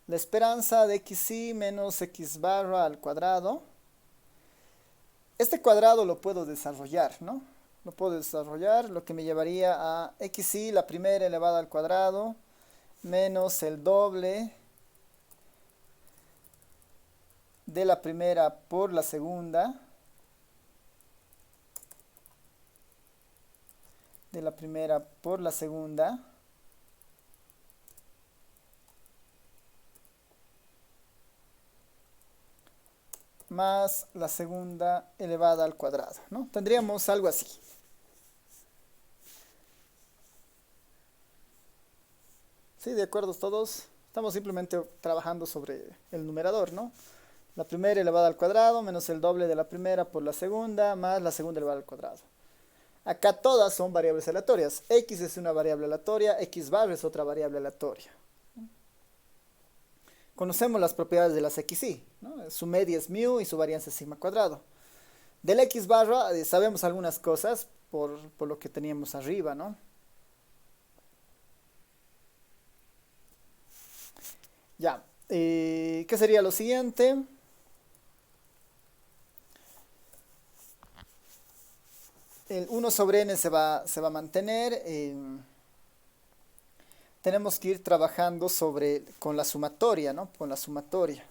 La esperanza de xy menos x barra al cuadrado. Este cuadrado lo puedo desarrollar, ¿no? Lo puedo desarrollar, lo que me llevaría a xy, la primera elevada al cuadrado, menos el doble de la primera por la segunda, más la segunda elevada al cuadrado, ¿no? Tendríamos algo así. ¿Sí? ¿De acuerdo todos? Estamos simplemente trabajando sobre el numerador, ¿no? La primera elevada al cuadrado menos el doble de la primera por la segunda más la segunda elevada al cuadrado. Acá todas son variables aleatorias. X es una variable aleatoria, X barra es otra variable aleatoria. Conocemos las propiedades de las xy, ¿no? Su media es mu y su varianza es sigma cuadrado. Del x barra sabemos algunas cosas por lo que teníamos arriba, ¿no? Ya, ¿qué sería lo siguiente? el 1 sobre n se va a mantener. Tenemos que ir trabajando con la sumatoria, ¿no? Con la sumatoria.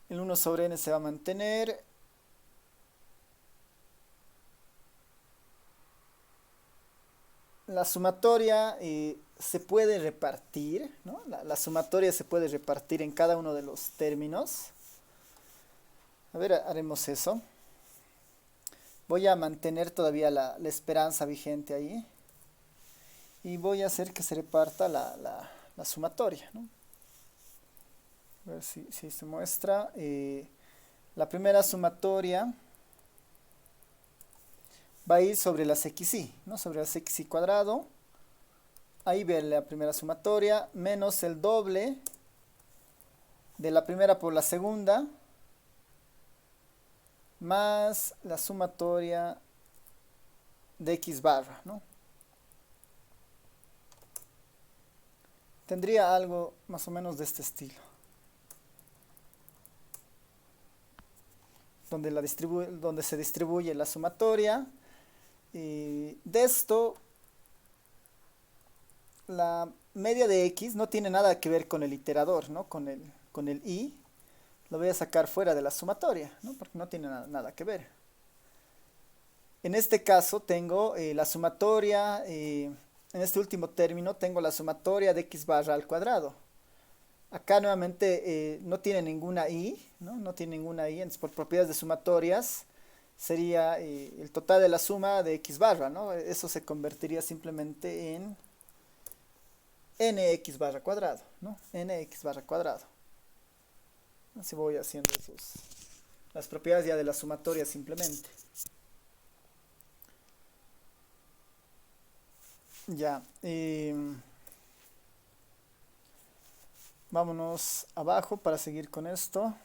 El 1 sobre n se va a mantener. La sumatoria se puede repartir, ¿no? La sumatoria se puede repartir en cada uno de los términos. A ver, haremos eso. Voy a mantener todavía la esperanza vigente ahí. Y voy a hacer que se reparta la sumatoria, ¿no? A ver si se muestra. La primera sumatoria va a ir sobre las xy, ¿no? Sobre las xy cuadrado. Ahí ve la primera sumatoria, menos el doble de la primera por la segunda, más la sumatoria de x barra, ¿no? Tendría algo más o menos de este estilo. Donde se distribuye la sumatoria. Y de esto, la media de x no tiene nada que ver con el iterador, ¿no? Con el i. Lo voy a sacar fuera de la sumatoria, ¿no? Porque no tiene nada que ver. En este caso tengo la sumatoria, en este último término tengo la sumatoria de x barra al cuadrado. Acá nuevamente no tiene ninguna i, ¿no? No tiene ninguna i, entonces por propiedades de sumatorias sería el total de la suma de x barra, ¿no? Eso se convertiría simplemente en nx barra cuadrado, ¿no? Nx barra cuadrado. Así voy haciendo las propiedades ya de la sumatoria simplemente. Ya. Vámonos abajo para seguir con esto.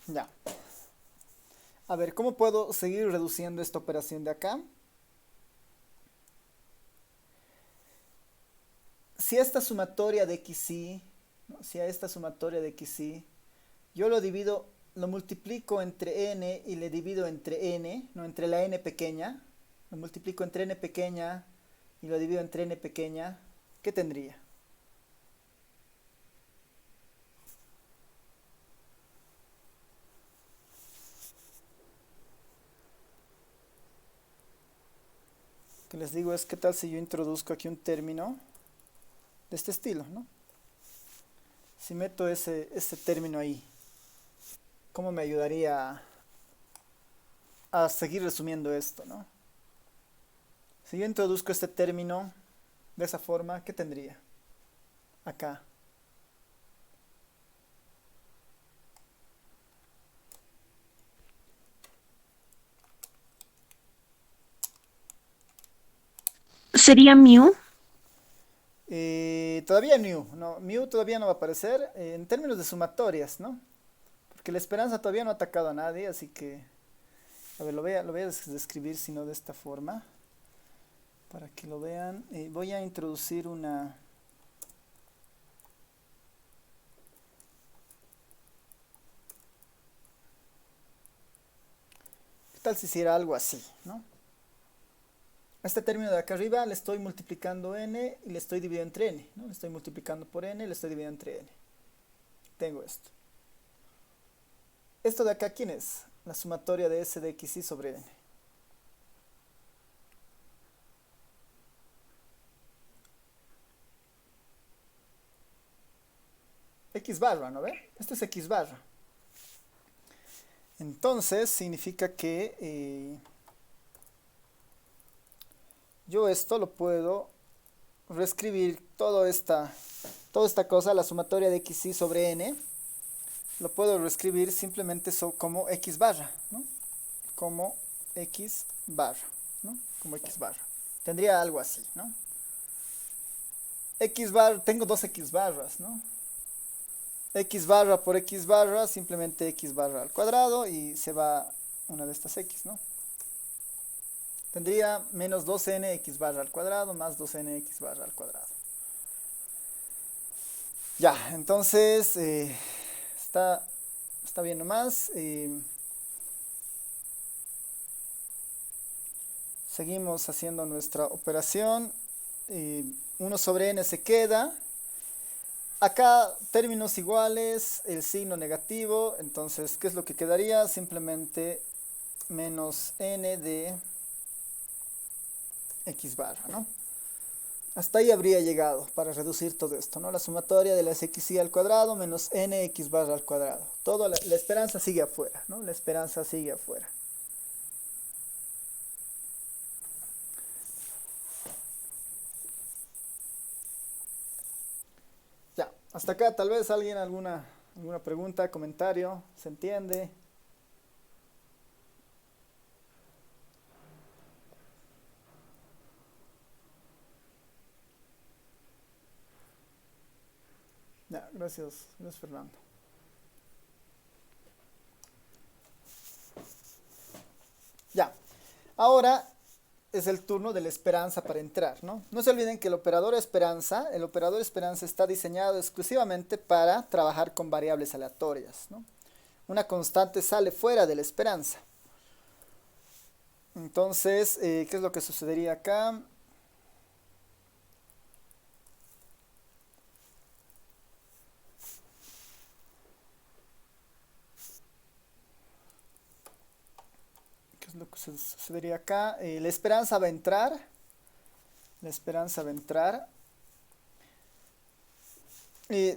Ya. A ver, ¿cómo puedo seguir reduciendo esta operación de acá? Si esta sumatoria de xy, ¿no? Si a esta sumatoria de xy, yo lo multiplico entre n y le divido entre n, no entre la n pequeña, lo multiplico entre n pequeña y lo divido entre n pequeña, ¿qué tendría? Que les digo es, ¿qué tal si yo introduzco aquí un término de este estilo, ¿no? Si meto ese término ahí, ¿cómo me ayudaría a seguir resumiendo esto, ¿no? Si yo introduzco este término de esa forma, ¿qué tendría? Acá. ¿Sería mu? Todavía mu todavía no va a aparecer en términos de sumatorias, ¿no? Porque la esperanza todavía no ha atacado a nadie, así que, a ver, lo voy a describir, sino de esta forma, para que lo vean. Voy a introducir una... ¿Qué tal si hiciera algo así, ¿no? Este término de acá arriba le estoy multiplicando n y le estoy dividiendo entre n, ¿no? Le estoy multiplicando por n y le estoy dividiendo entre n. Tengo esto. Esto de acá, ¿quién es? La sumatoria de s de xy sobre n. X barra, ¿no ve? Esto es x barra. Entonces, significa que yo esto lo puedo reescribir, toda esta cosa, la sumatoria de xy sobre n, lo puedo reescribir simplemente como x barra, ¿no? Como x barra, ¿no? Como x barra. Tendría algo así, ¿no? X barra, tengo dos x barras, ¿no? X barra por x barra, simplemente x barra al cuadrado y se va una de estas x, ¿no? Tendría menos 2n x barra al cuadrado más 2n x barra al cuadrado. Ya, entonces está bien nomás. Seguimos haciendo nuestra operación. 1 sobre n se queda. Acá términos iguales, el signo negativo. Entonces, ¿qué es lo que quedaría? Simplemente menos n de x barra, ¿no? Hasta ahí habría llegado para reducir todo esto, ¿no? La sumatoria de las xy al cuadrado menos n x barra al cuadrado. Todo la esperanza sigue afuera, ¿no? La esperanza sigue afuera. Ya, hasta acá tal vez alguien alguna pregunta, comentario, ¿se entiende? Ya, gracias Fernando. Ya, ahora es el turno de la esperanza para entrar, ¿no? No se olviden que el operador esperanza está diseñado exclusivamente para trabajar con variables aleatorias, ¿no? Una constante sale fuera de la esperanza. Entonces, ¿qué es lo que sucedería acá? ¿Qué es lo que sucedería acá? La esperanza va a entrar. La esperanza va a entrar.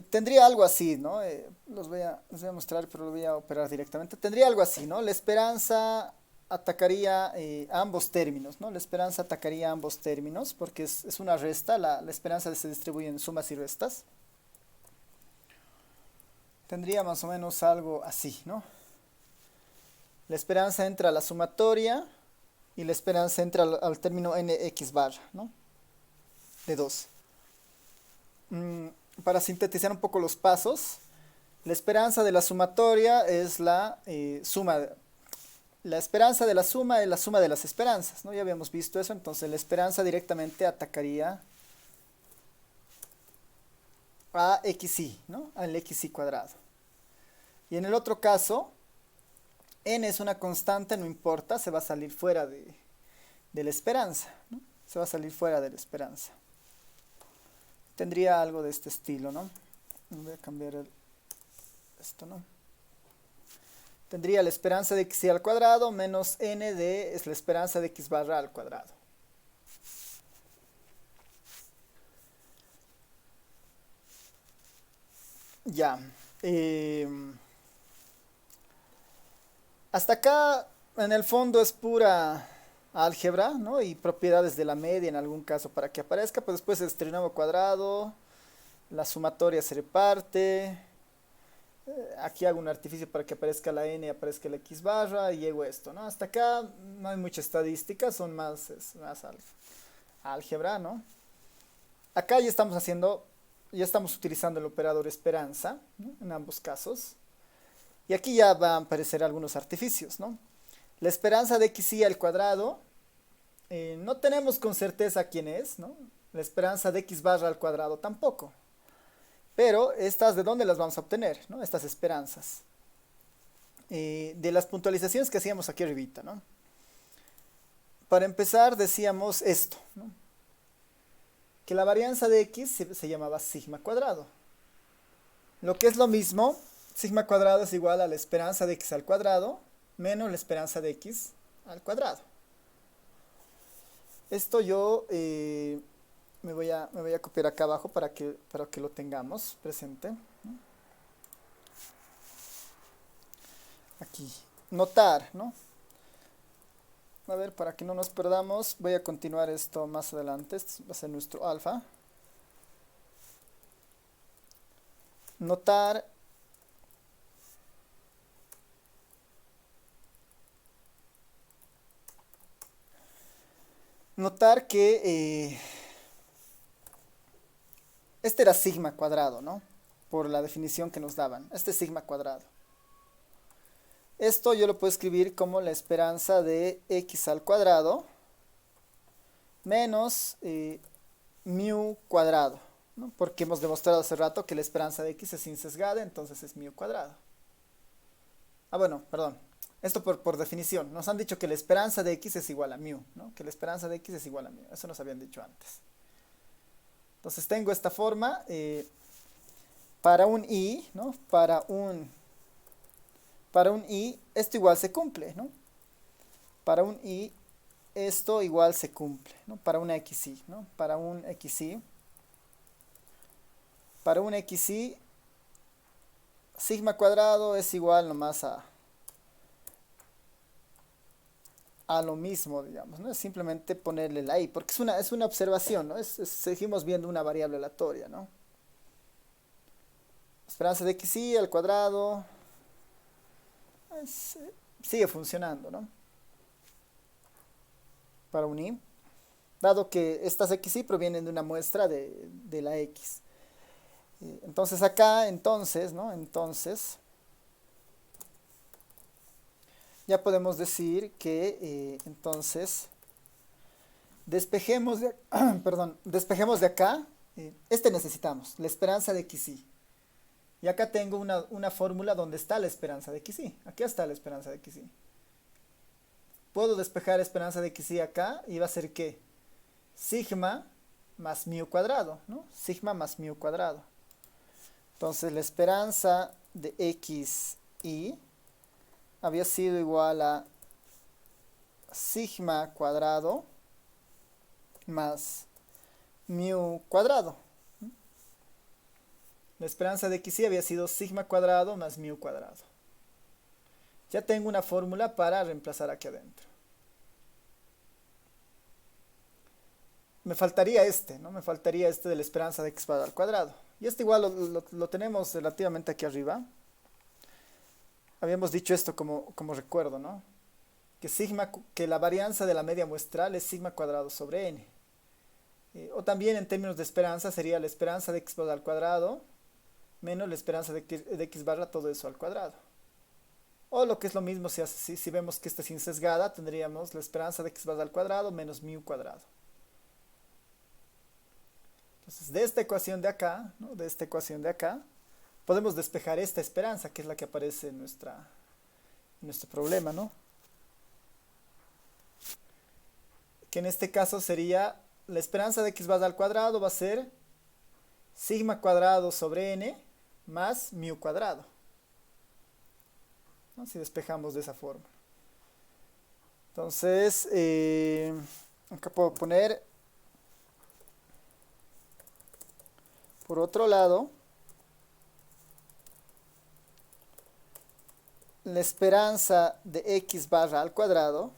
Tendría algo así, ¿no? Les voy a mostrar, pero lo voy a operar directamente. Tendría algo así, ¿no? La esperanza atacaría ambos términos, ¿no? La esperanza atacaría ambos términos porque es una resta. La esperanza se distribuye en sumas y restas. Tendría más o menos algo así, ¿no? La esperanza entra a la sumatoria y la esperanza entra al término nx barra, ¿no? De 2. Para sintetizar un poco los pasos, la esperanza de la sumatoria es la suma. La esperanza de la suma es la suma de las esperanzas, ¿no? Ya habíamos visto eso, entonces la esperanza directamente atacaría a xy, ¿no? Al xy cuadrado. Y en el otro caso, n es una constante, no importa, se va a salir fuera de la esperanza, ¿no? Se va a salir fuera de la esperanza. Tendría algo de este estilo, ¿no? Voy a cambiar esto, ¿no? Tendría la esperanza de xy al cuadrado menos n de es la esperanza de x barra al cuadrado. Ya. Hasta acá, en el fondo, es pura álgebra, ¿no? Y propiedades de la media en algún caso para que aparezca, pues después es trinomio cuadrado, la sumatoria se reparte, aquí hago un artificio para que aparezca la n y aparezca la x barra y llego a esto, ¿no? Hasta acá no hay mucha estadística, son más álgebra, ¿no? Acá ya estamos utilizando el operador esperanza, ¿no? En ambos casos. Y aquí ya van a aparecer algunos artificios, ¿no? La esperanza de xy al cuadrado, no tenemos con certeza quién es, ¿no? La esperanza de x barra al cuadrado tampoco. Pero estas, ¿de dónde las vamos a obtener, ¿no? Estas esperanzas. De las puntualizaciones que hacíamos aquí arribita, ¿no? Para empezar decíamos esto, ¿no? Que la varianza de x se llamaba sigma cuadrado. Lo que es lo mismo, sigma cuadrado es igual a la esperanza de x al cuadrado menos la esperanza de x al cuadrado. Esto yo me voy a copiar acá abajo para que lo tengamos presente, ¿no? Aquí, notar, ¿no? A ver, para que no nos perdamos, voy a continuar esto más adelante. Este va a ser nuestro alfa. Notar que este era sigma cuadrado, ¿no? Por la definición que nos daban. Este es sigma cuadrado. Esto yo lo puedo escribir como la esperanza de x al cuadrado menos mu cuadrado, ¿no? Porque hemos demostrado hace rato que la esperanza de x es insesgada, entonces es mu cuadrado. Ah, bueno, perdón. Esto por definición. Nos han dicho que la esperanza de x es igual a mu, ¿no? Que la esperanza de x es igual a mu. Eso nos habían dicho antes. Entonces tengo esta forma para un i, ¿no? Para un i, esto igual se cumple, ¿no? Para un i, esto igual se cumple, ¿no? Para un xi, ¿no? Para un xi, sigma cuadrado es igual nomás a lo mismo, digamos, ¿no? Es simplemente ponerle la i, porque es una observación, ¿no? Seguimos viendo una variable aleatoria, ¿no? Esperanza de xi al cuadrado sigue funcionando, ¿no? Para un i, dado que estas xi provienen de una muestra de la x. Entonces acá, entonces, ¿no? Entonces, ya podemos decir que, entonces, despejemos de, perdón, despejemos de acá, este necesitamos, la esperanza de xi. Y acá tengo una fórmula donde está la esperanza de xi. Aquí está la esperanza de xi. Puedo despejar esperanza de xi acá y va a ser ¿qué? Sigma más mu cuadrado, ¿no? Sigma más mu cuadrado. Entonces la esperanza de xi había sido igual a sigma cuadrado más mu cuadrado. La esperanza de xi había sido sigma cuadrado más mu cuadrado. Ya tengo una fórmula para reemplazar aquí adentro. Me faltaría este, ¿no? Me faltaría este de la esperanza de x al cuadrado. Y este igual lo tenemos relativamente aquí arriba. Habíamos dicho esto como recuerdo, ¿no? Que la varianza de la media muestral es sigma cuadrado sobre n. O también en términos de esperanza sería la esperanza de x al cuadrado menos la esperanza de x barra todo eso al cuadrado. O lo que es lo mismo, si vemos que esta es insesgada, tendríamos la esperanza de x al cuadrado menos mu cuadrado. Entonces, de esta ecuación de acá, ¿no? De esta ecuación de acá, podemos despejar esta esperanza, que es la que aparece en nuestro problema, ¿no? Que en este caso sería, la esperanza de x al cuadrado va a ser sigma cuadrado sobre n más mu cuadrado, ¿no? Si despejamos de esa forma. Entonces, acá puedo poner, por otro lado, la esperanza de x barra al cuadrado,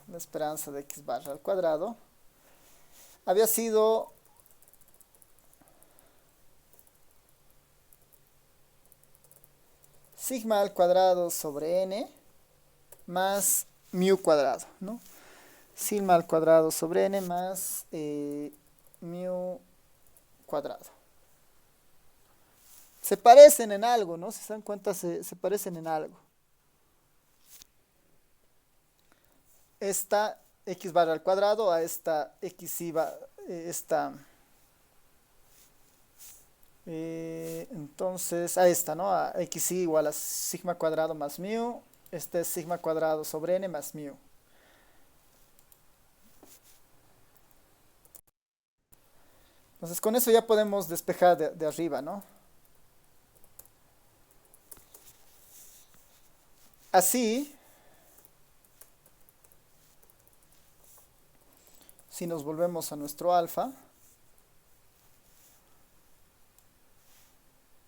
había sido sigma al cuadrado sobre n más mu cuadrado, ¿no? Sigma al cuadrado sobre n más mu cuadrado. Se parecen en algo, ¿no? Si se dan cuenta, se parecen en algo. Esta x barra al cuadrado a esta xi entonces a esta, ¿no? A xi igual a sigma cuadrado más mu. Este es sigma cuadrado sobre n más mu. Entonces con eso ya podemos despejar de arriba, ¿no? Así, si nos volvemos a nuestro alfa,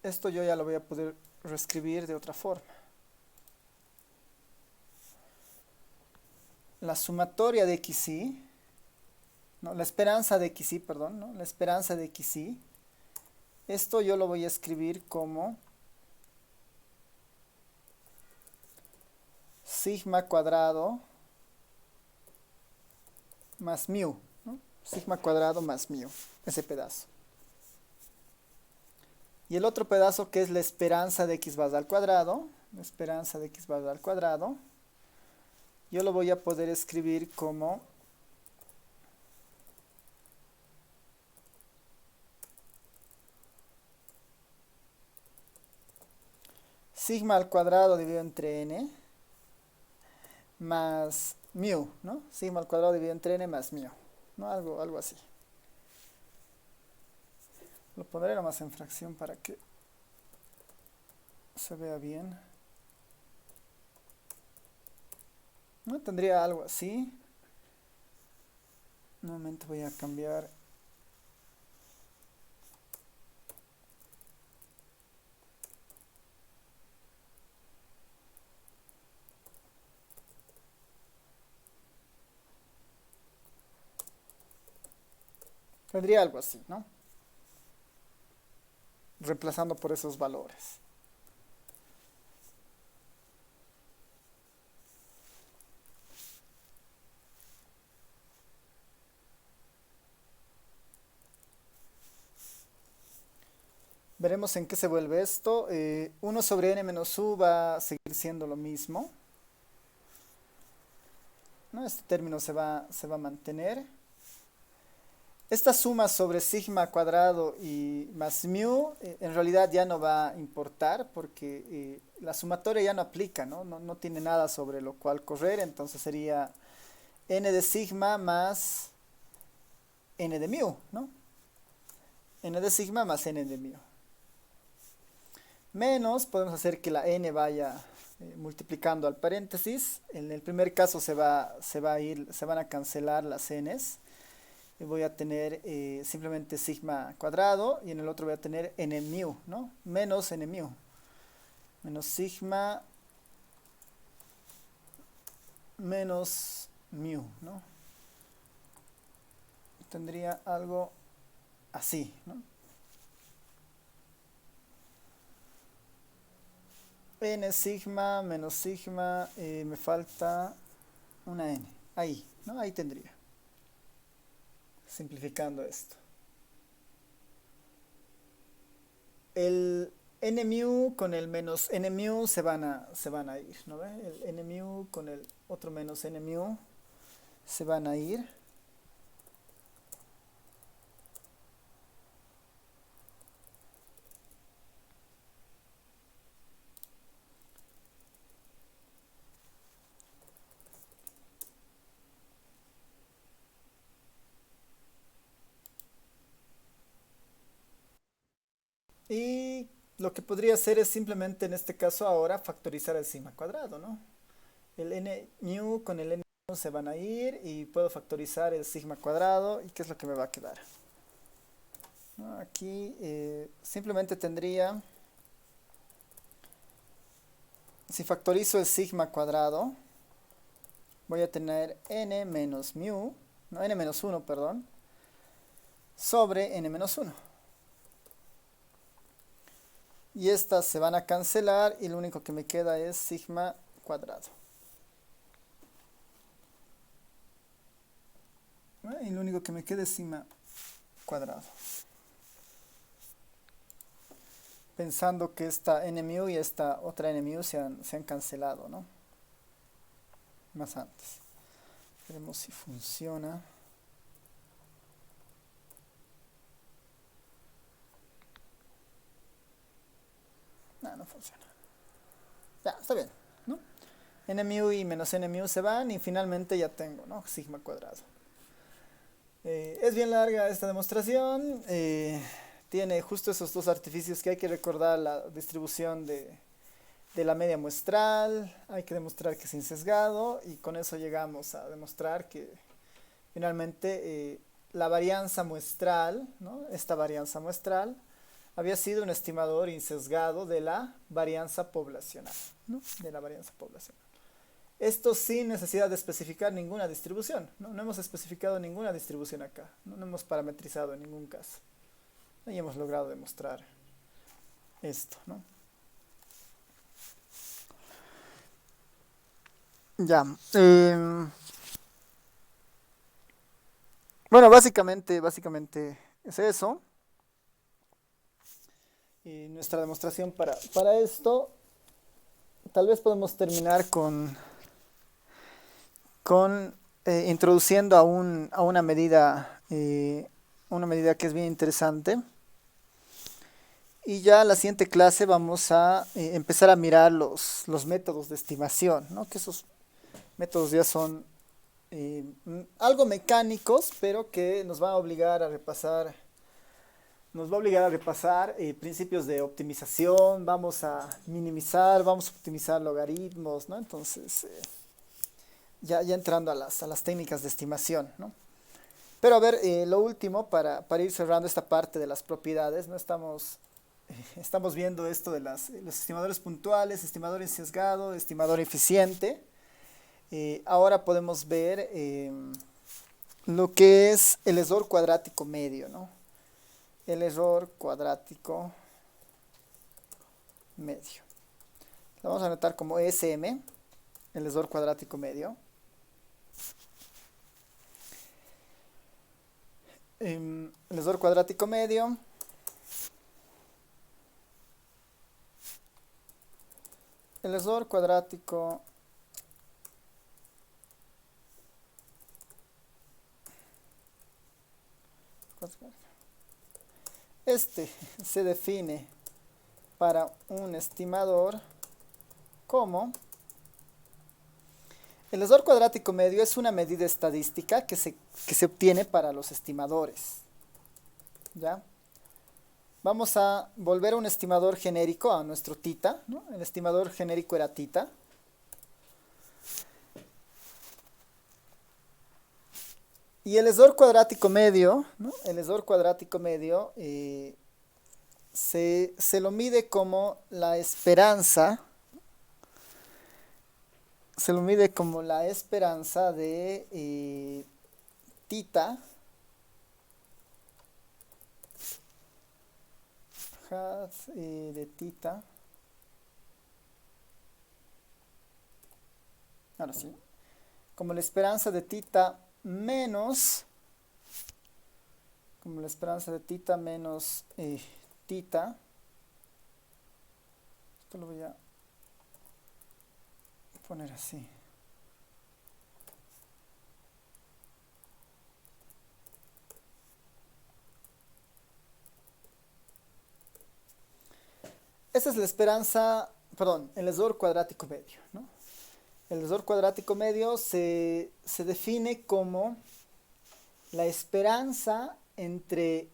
esto yo ya lo voy a poder reescribir de otra forma. La sumatoria de xi, no, la esperanza de xi, perdón, ¿no? La esperanza de xi, esto yo lo voy a escribir como sigma cuadrado más mu, ¿no? Sigma cuadrado más mu, ese pedazo. Y el otro pedazo que es la esperanza de x al cuadrado, yo lo voy a poder escribir como sigma al cuadrado dividido entre n más mu, ¿no? Sigma al cuadrado dividido entre n más mu, ¿no? Algo así. Lo pondré nomás en fracción para que se vea bien. ¿No? Tendría algo así. Nuevamente voy a cambiar. Tendría algo así, ¿no? Reemplazando por esos valores. Veremos en qué se vuelve esto. 1 sobre n menos u va a seguir siendo lo mismo, ¿no? Este término se va a mantener. Esta suma sobre sigma cuadrado y más mu en realidad ya no va a importar porque la sumatoria ya no aplica, ¿no? No tiene nada sobre lo cual correr, entonces sería n de sigma más n de mu, ¿no? N de sigma más n de mu. Menos, podemos hacer que la n vaya multiplicando al paréntesis. En el primer caso se van a cancelar las n's. Y voy a tener simplemente sigma cuadrado y en el otro voy a tener n mu, ¿no? Menos n mu. Menos sigma menos mu, ¿no? Tendría algo así, ¿no? N sigma menos sigma, me falta una n. Ahí, ¿no? Ahí tendría. Simplificando esto. El n mu con el menos n mu se van a ir, ¿no ve? El n mu con el otro menos n mu se van a ir. Y lo que podría hacer es simplemente en este caso ahora factorizar el sigma cuadrado, ¿no? El n mu con el n mu se van a ir y puedo factorizar el sigma cuadrado. ¿Y qué es lo que me va a quedar? ¿No? Aquí simplemente tendría, si factorizo el sigma cuadrado, voy a tener n menos mu, no, n menos 1, perdón, sobre n menos 1. Y estas se van a cancelar y lo único que me queda es sigma cuadrado. Y lo único que me queda es sigma cuadrado. Pensando que esta n mu y esta otra n mu se han cancelado, ¿no? Más antes. Veremos si funciona. No funciona. Ya, está bien, ¿no? N mu y menos n mu se van y finalmente ya tengo, ¿no? Sigma cuadrado. Es bien larga esta demostración. Tiene justo esos dos artificios que hay que recordar: la distribución de la media muestral, hay que demostrar que es insesgado y con eso llegamos a demostrar que finalmente la varianza muestral, ¿no? Esta varianza muestral había sido un estimador insesgado de la varianza poblacional, ¿no? De la varianza poblacional. Esto sin necesidad de especificar ninguna distribución, ¿no? No hemos especificado ninguna distribución acá, no hemos parametrizado en ningún caso. Y hemos logrado demostrar esto, ¿no? Ya. Bueno, básicamente es eso. Y nuestra demostración para esto, tal vez podemos terminar con introduciendo a una medida que es bien interesante. Y ya en la siguiente clase vamos a empezar a mirar los métodos de estimación, ¿no? Que esos métodos ya son algo mecánicos, pero que nos va a obligar a repasar, principios de optimización, vamos a minimizar, vamos a optimizar logaritmos, ¿no? Entonces, ya entrando a las técnicas de estimación, ¿no? Pero a ver, lo último, para ir cerrando esta parte de las propiedades, ¿no? Estamos viendo esto de los estimadores puntuales, estimador sesgado, estimador eficiente. Ahora podemos ver lo que es el error cuadrático medio, ¿no? El error cuadrático medio. Lo vamos a anotar como ESM, el error cuadrático medio. El error cuadrático medio. El error cuadrático se define para un estimador como el error cuadrático medio es una medida estadística que se obtiene para los estimadores. ¿Ya? Vamos a volver a un estimador genérico, a nuestro tita, ¿no? El estimador genérico era tita. Y el error cuadrático medio, ¿no? El error cuadrático medio se lo mide como la esperanza. Se lo mide como la esperanza de tita de tita. Ahora sí. Como la esperanza de tita menos. Como la esperanza de tita menos tita. Esto lo voy a poner así. Esa es la esperanza, perdón, el error cuadrático medio, ¿no? El error cuadrático medio se define como la esperanza entre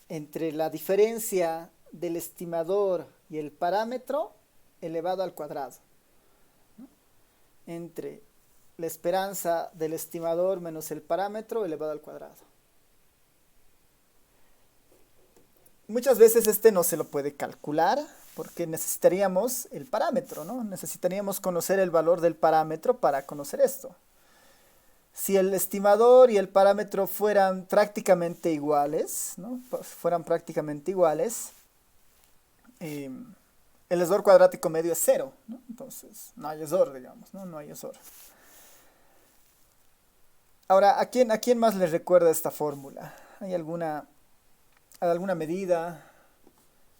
la diferencia del estimador y el parámetro elevado al cuadrado, ¿no? Entre la esperanza del estimador menos el parámetro elevado al cuadrado. Muchas veces no se lo puede calcular porque necesitaríamos el parámetro, ¿no? Necesitaríamos conocer el valor del parámetro para conocer esto. Si el estimador y el parámetro fueran prácticamente iguales, ¿no? Fueran prácticamente iguales, el error cuadrático medio es 0, ¿no? Entonces, no hay error, digamos, ¿no? No hay error. Ahora, ¿a quién más les recuerda esta fórmula? ¿Hay alguna medida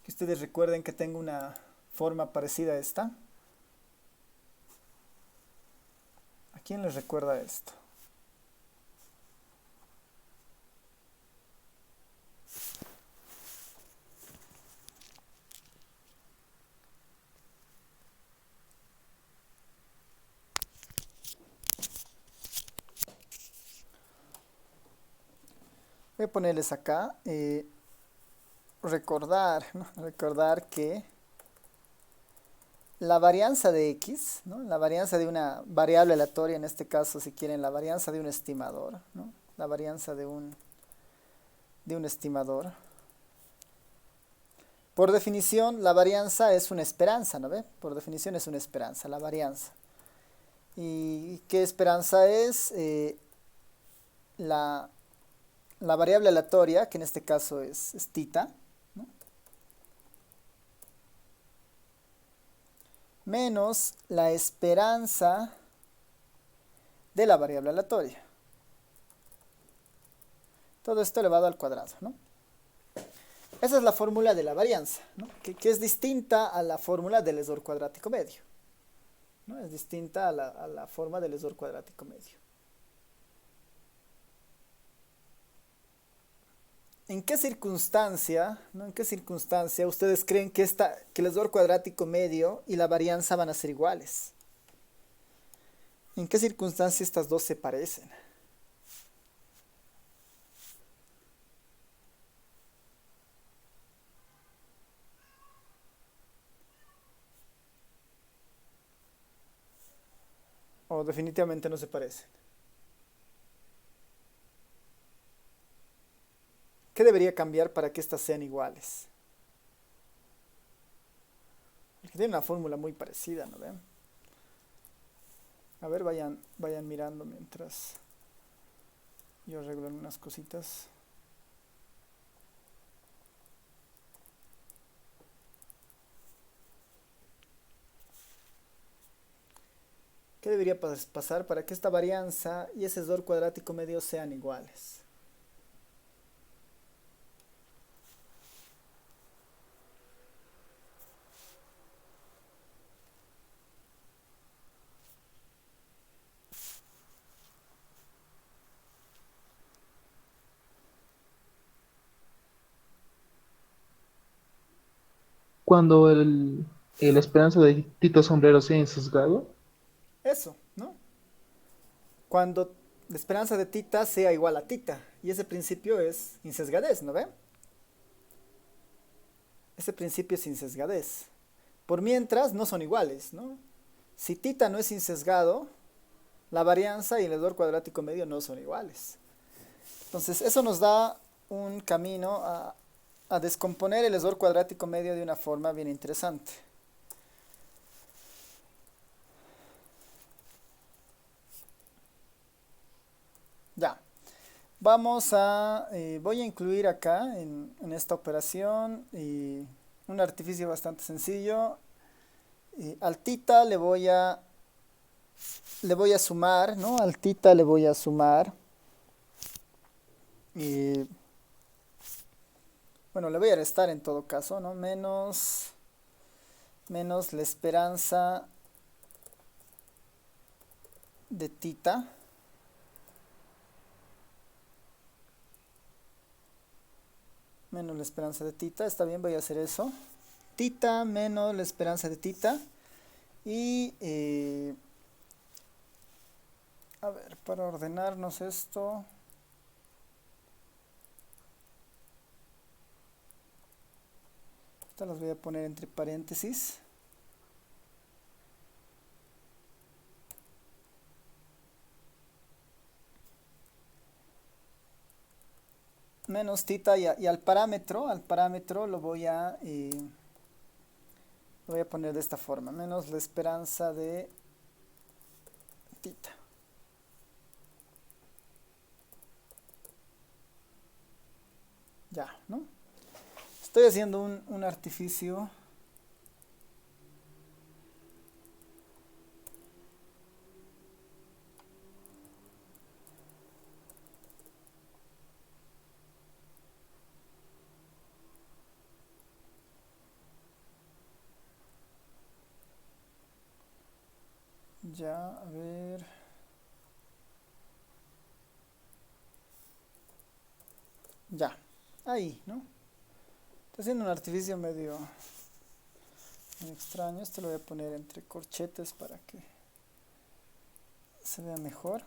que ustedes recuerden que tenga una forma parecida a esta? ¿A quién les recuerda esto? Voy a ponerles acá, recordar, ¿no? Recordar que la varianza de x, ¿no? La varianza de una variable aleatoria, en este caso, si quieren, la varianza de un estimador, ¿no? La varianza de un estimador. Por definición, la varianza es una esperanza, ¿no ve? Por definición es una esperanza, la varianza. ¿Y qué esperanza es? La variable aleatoria, que en este caso es tita, ¿no? Menos la esperanza de la variable aleatoria. Todo esto elevado al cuadrado, ¿no? Esa es la fórmula de la varianza, ¿no? Que es distinta a la fórmula del error cuadrático medio, ¿no? Es distinta a la forma del error cuadrático medio. ¿En qué circunstancia, ¿no? ¿En qué circunstancia ustedes creen que, que el esdor cuadrático medio y la varianza van a ser iguales? ¿En qué circunstancia estas dos se parecen? ¿O definitivamente no se parecen? ¿Qué debería cambiar para que estas sean iguales? Porque tiene una fórmula muy parecida, ¿no ven? A ver, vayan mirando mientras yo arreglo unas cositas. ¿Qué debería pasar para que esta varianza y ese esdor cuadrático medio sean iguales? Cuando el Esperanza de Tito Sombrero sea insesgado, Eso, ¿no? Cuando la esperanza de tita sea igual a tita. Y ese principio es insesgadez, ¿no ve? Ese principio es insesgadez. Por mientras no son iguales, ¿no? Si tita no es insesgado, la varianza y el esdor cuadrático medio no son iguales. Entonces, eso nos da un camino a descomponer el esdor cuadrático medio de una forma bien interesante. Ya, voy a incluir acá en esta operación un artificio bastante sencillo. Al tita le voy a sumar, ¿no? Al tita le voy a sumar. Y bueno, le voy a restar en todo caso, ¿no? Menos la esperanza de tita. Menos la esperanza de tita. Está bien, voy a hacer eso. Tita menos la esperanza de tita. Y a ver, para ordenarnos esto. Estas las voy a poner entre paréntesis. Menos tita y al parámetro lo voy a poner de esta forma. Menos la esperanza de tita. Ya, ¿no? Estoy haciendo un artificio. Ya, a ver. Ya, ahí, ¿no? Estoy haciendo un artificio medio extraño. Esto lo voy a poner entre corchetes para que se vea mejor.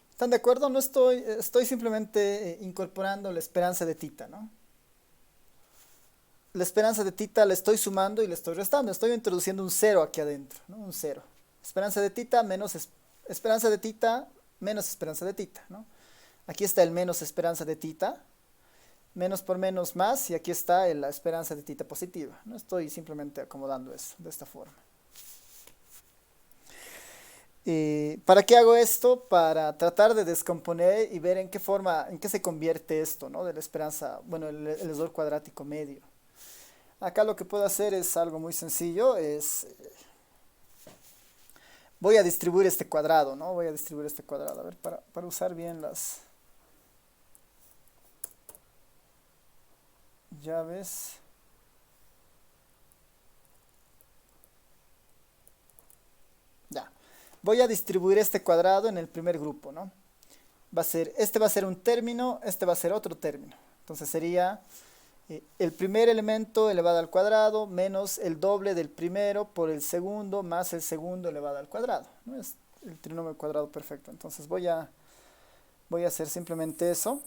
¿Están de acuerdo? No estoy simplemente incorporando la esperanza de tita, ¿no? La esperanza de tita la estoy sumando y le estoy restando. Estoy introduciendo un cero aquí adentro, ¿no? Un cero. Esperanza de tita menos esperanza de tita menos esperanza de tita, ¿no? Aquí está el menos esperanza de tita. Menos por menos más. Y aquí está la esperanza de tita positiva. No estoy simplemente acomodando eso de esta forma. ¿Para qué hago esto? Para tratar de descomponer y ver en qué se convierte esto, ¿no? De la esperanza, bueno, el esdor cuadrático medio. Acá lo que puedo hacer es algo muy sencillo, voy a distribuir este cuadrado, ¿no? Voy a distribuir este cuadrado, a ver, para usar bien las llaves. Ya. Voy a distribuir este cuadrado en el primer grupo, ¿no? este va a ser un término, este va a ser otro término. Entonces sería el primer elemento elevado al cuadrado menos el doble del primero por el segundo más el segundo elevado al cuadrado, ¿no? Es el trinomio cuadrado perfecto. Entonces voy a hacer simplemente eso.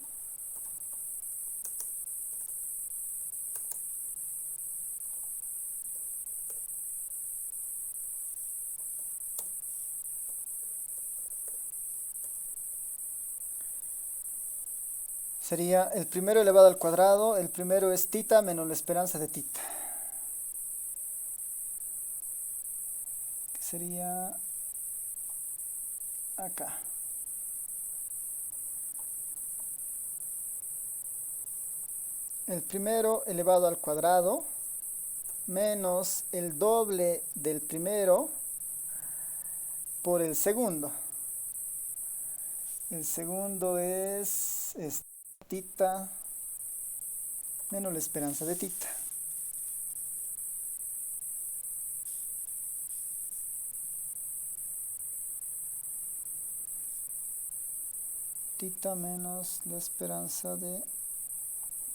Sería el primero elevado al cuadrado, el primero es tita menos la esperanza de tita. Que sería acá. El primero elevado al cuadrado menos el doble del primero por el segundo. El segundo es tita menos la esperanza de tita. Tita menos la esperanza de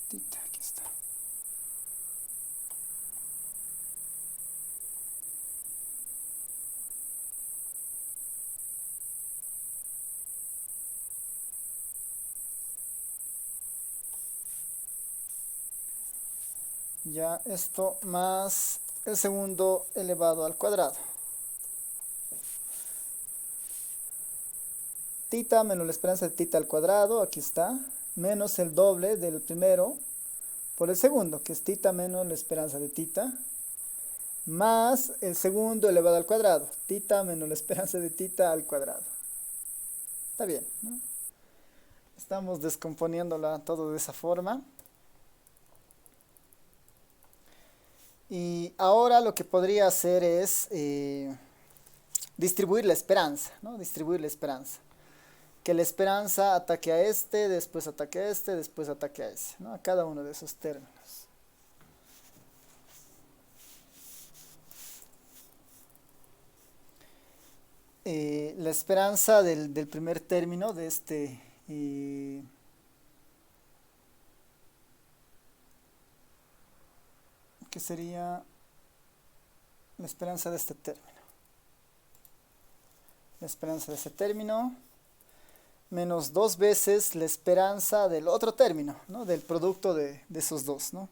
tita. Aquí está. Ya esto más el segundo elevado al cuadrado. Tita menos la esperanza de tita al cuadrado, aquí está, menos el doble del primero por el segundo, que es tita menos la esperanza de tita, más el segundo elevado al cuadrado, tita menos la esperanza de tita al cuadrado. Está bien, ¿no? Estamos descomponiéndola todo de esa forma. Y ahora lo que podría hacer es distribuir la esperanza, ¿no? Distribuir la esperanza. Que la esperanza ataque a este, después ataque a este, después ataque a ese, ¿no? A cada uno de esos términos. La esperanza del primer término de este que sería la esperanza de este término. La esperanza de este término menos 2 veces la esperanza del otro término, ¿no? Del producto de esos dos, ¿no?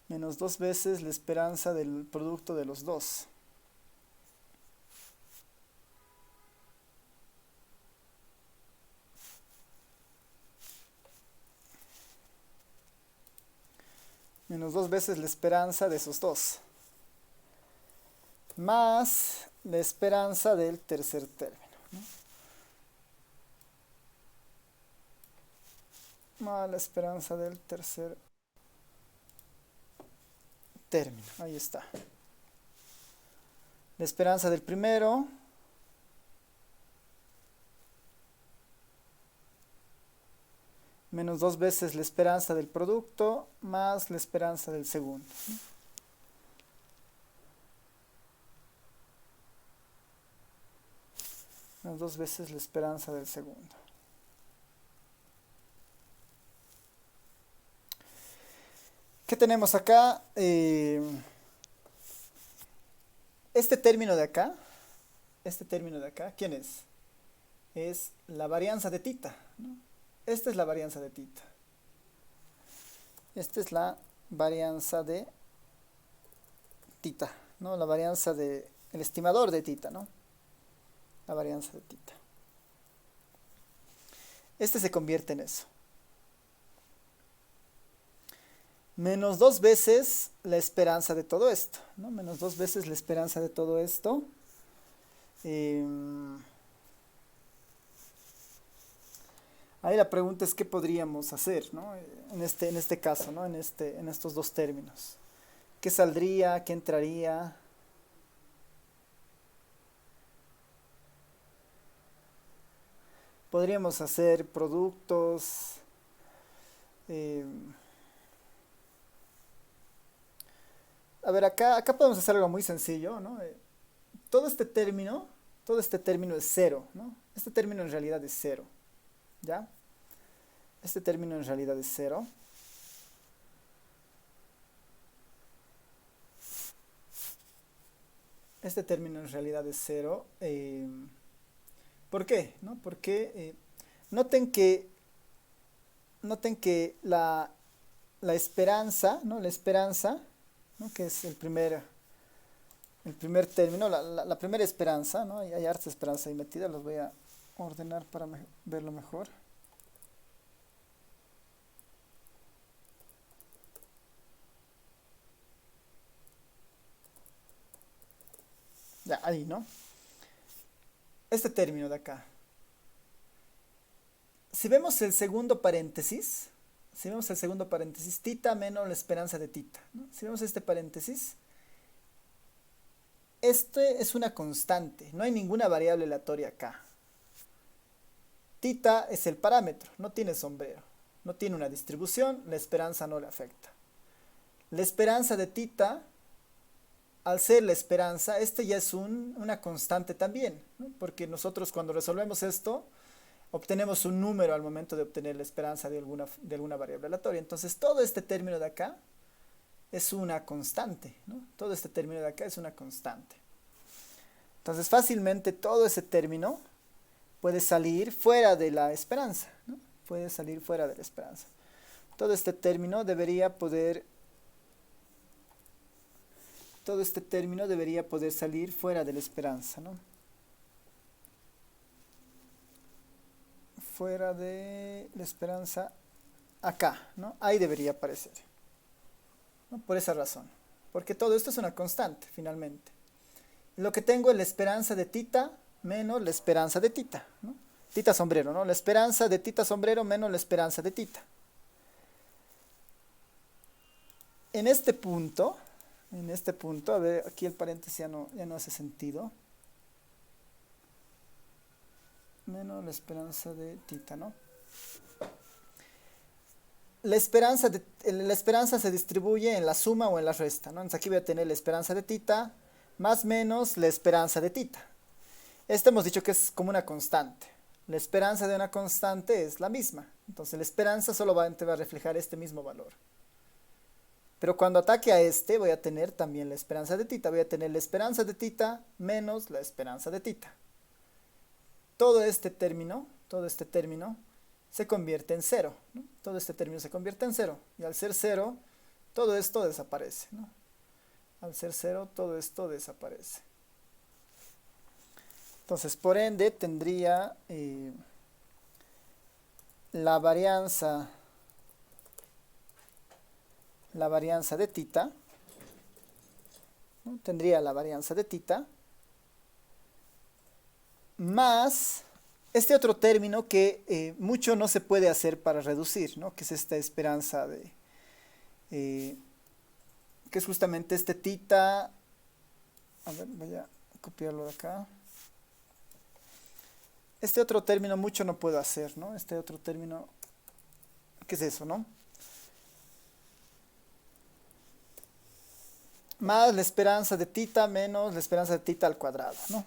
Menos 2 veces la esperanza del producto de los dos. Menos 2 veces la esperanza de esos dos. Más la esperanza del tercer término, ¿no? Más la esperanza del tercer término. Ahí está. La esperanza del primero menos 2 veces la esperanza del producto más la esperanza del segundo, ¿no? Menos 2 veces la esperanza del segundo. ¿Qué tenemos acá? Este término de acá, ¿quién es? Es la varianza de tita, ¿no? Esta es la varianza de tita. Esta es la varianza de tita, ¿no? La varianza de el estimador de tita, ¿no? La varianza de tita. Este se convierte en eso. Menos 2 veces la esperanza de todo esto, ¿no? Menos 2 veces la esperanza de todo esto. Ahí la pregunta es qué podríamos hacer, ¿no? En este caso, ¿no? En estos dos términos. ¿Qué saldría? ¿Qué entraría? Podríamos hacer productos. A ver, acá podemos hacer algo muy sencillo, ¿no? Todo este término es cero, ¿no? Este término en realidad es cero. ¿ya? Este término en realidad es 0. Este término en realidad es 0. ¿Por qué? ¿No? Porque noten que, noten que la esperanza, ¿no? La esperanza, ¿no? Que es el primer término, la primera esperanza, ¿no? Hay harta esperanza ahí metida, los voy a ordenar para verlo mejor. Ya, ahí, ¿no? Este término de acá. Si vemos el segundo paréntesis, tita menos la esperanza de tita, ¿no? Si vemos este paréntesis, este es una constante, no hay ninguna variable aleatoria acá. Tita es el parámetro, no tiene sombrero, no tiene una distribución, la esperanza no le afecta. La esperanza de tita, al ser la esperanza, este ya es una constante también, ¿no? Porque nosotros cuando resolvemos esto, obtenemos un número al momento de obtener la esperanza de alguna variable aleatoria. Entonces todo este término de acá es una constante, ¿no? Todo este término de acá es una constante. Entonces fácilmente todo ese término puede salir fuera de la esperanza, ¿no? Puede salir fuera de la esperanza. Todo este término debería poder salir fuera de la esperanza, ¿no? Fuera de la esperanza acá, ¿no? Ahí debería aparecer, ¿no? Por esa razón, porque todo esto es una constante finalmente. Lo que tengo es la esperanza de tita menos la esperanza de tita, ¿no? Tita sombrero, ¿no? La esperanza de tita sombrero menos la esperanza de tita. En este punto, a ver, aquí el paréntesis ya no hace sentido. Menos la esperanza de tita, ¿no? La esperanza se distribuye en la suma o en la resta, ¿no? Entonces aquí voy a tener la esperanza de tita más menos la esperanza de tita. Esto hemos dicho que es como una constante. La esperanza de una constante es la misma. Entonces la esperanza solamente va a reflejar este mismo valor. Pero cuando ataque a este voy a tener también la esperanza de tita. Voy a tener la esperanza de tita menos la esperanza de tita. Todo este término se convierte en 0, ¿no? Todo este término se convierte en 0. Y al ser 0, todo esto desaparece, ¿no? Al ser 0, todo esto desaparece. Entonces, por ende, tendría la varianza de tita, ¿no? Tendría la varianza de tita más este otro término que mucho no se puede hacer para reducir, ¿no? Que es esta esperanza de... que es justamente este tita... A ver, voy a copiarlo de acá. Este otro término mucho no puedo hacer, ¿no? Este otro término... ¿Qué es eso, no? Más la esperanza de tita menos la esperanza de tita al cuadrado, ¿no?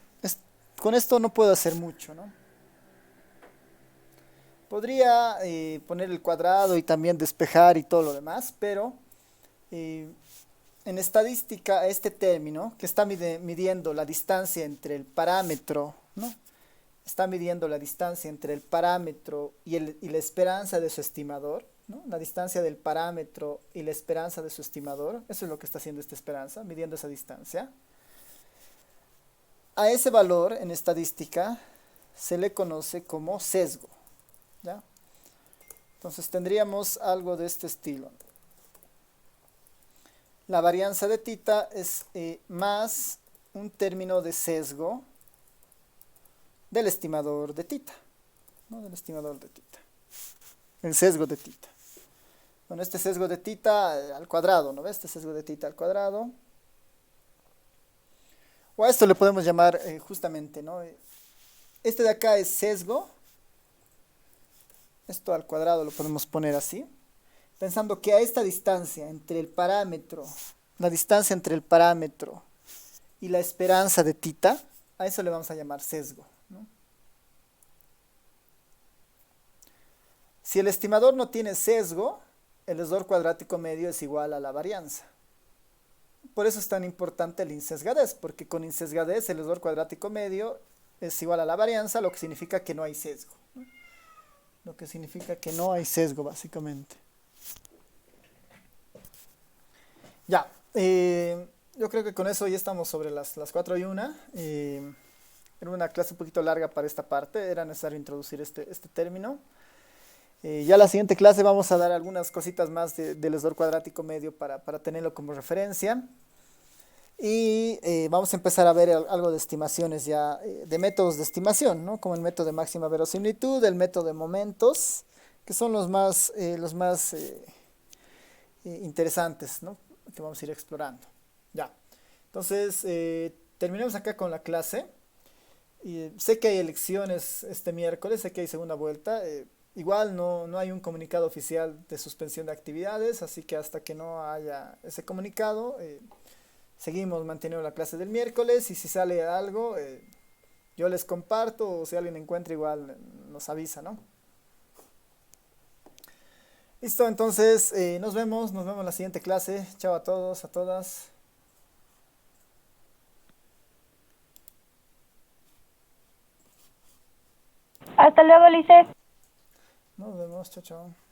Con esto no puedo hacer mucho, ¿no? Podría poner el cuadrado y también despejar y todo lo demás, pero en estadística este término que está midiendo la distancia entre el parámetro, ¿no? Está midiendo la distancia entre el parámetro y la esperanza de su estimador, ¿no? La distancia del parámetro y la esperanza de su estimador. Eso es lo que está haciendo esta esperanza, midiendo esa distancia. A ese valor en estadística se le conoce como sesgo, ¿ya? Entonces tendríamos algo de este estilo. La varianza de tita es más un término de sesgo del estimador de tita, ¿no? Del estimador de tita. El sesgo de tita. Bueno, este sesgo de tita al cuadrado, ¿no ves? Este sesgo de tita al cuadrado. O a esto le podemos llamar justamente, ¿no? Este de acá es sesgo. Esto al cuadrado lo podemos poner así. Pensando que a esta distancia entre el parámetro, la distancia entre el parámetro y la esperanza de tita, a eso le vamos a llamar sesgo, ¿no? Si el estimador no tiene sesgo, el esdor cuadrático medio es igual a la varianza. Por eso es tan importante el insesgadez, porque con insesgadez el esdor cuadrático medio es igual a la varianza, lo que significa que no hay sesgo. Lo que significa que no hay sesgo, básicamente. Ya, yo creo que con eso ya estamos sobre las 4 y 1. Era una clase un poquito larga para esta parte, era necesario introducir este término. Ya la siguiente clase vamos a dar algunas cositas más del esdor cuadrático medio para tenerlo como referencia. Y vamos a empezar a ver algo de estimaciones ya, de métodos de estimación, ¿no? Como el método de máxima verosimilitud, el método de momentos, que son los más interesantes, ¿no? Que vamos a ir explorando. Ya, entonces terminamos acá con la clase. Y sé que hay elecciones este miércoles, sé que hay segunda vuelta. Igual no hay un comunicado oficial de suspensión de actividades, así que hasta que no haya ese comunicado, seguimos manteniendo la clase del miércoles y si sale algo, yo les comparto o si alguien encuentra igual nos avisa, ¿no? Listo, entonces nos vemos en la siguiente clase. Chao a todos, a todas. Hasta luego, Lice. Nos vemos, chao, chao.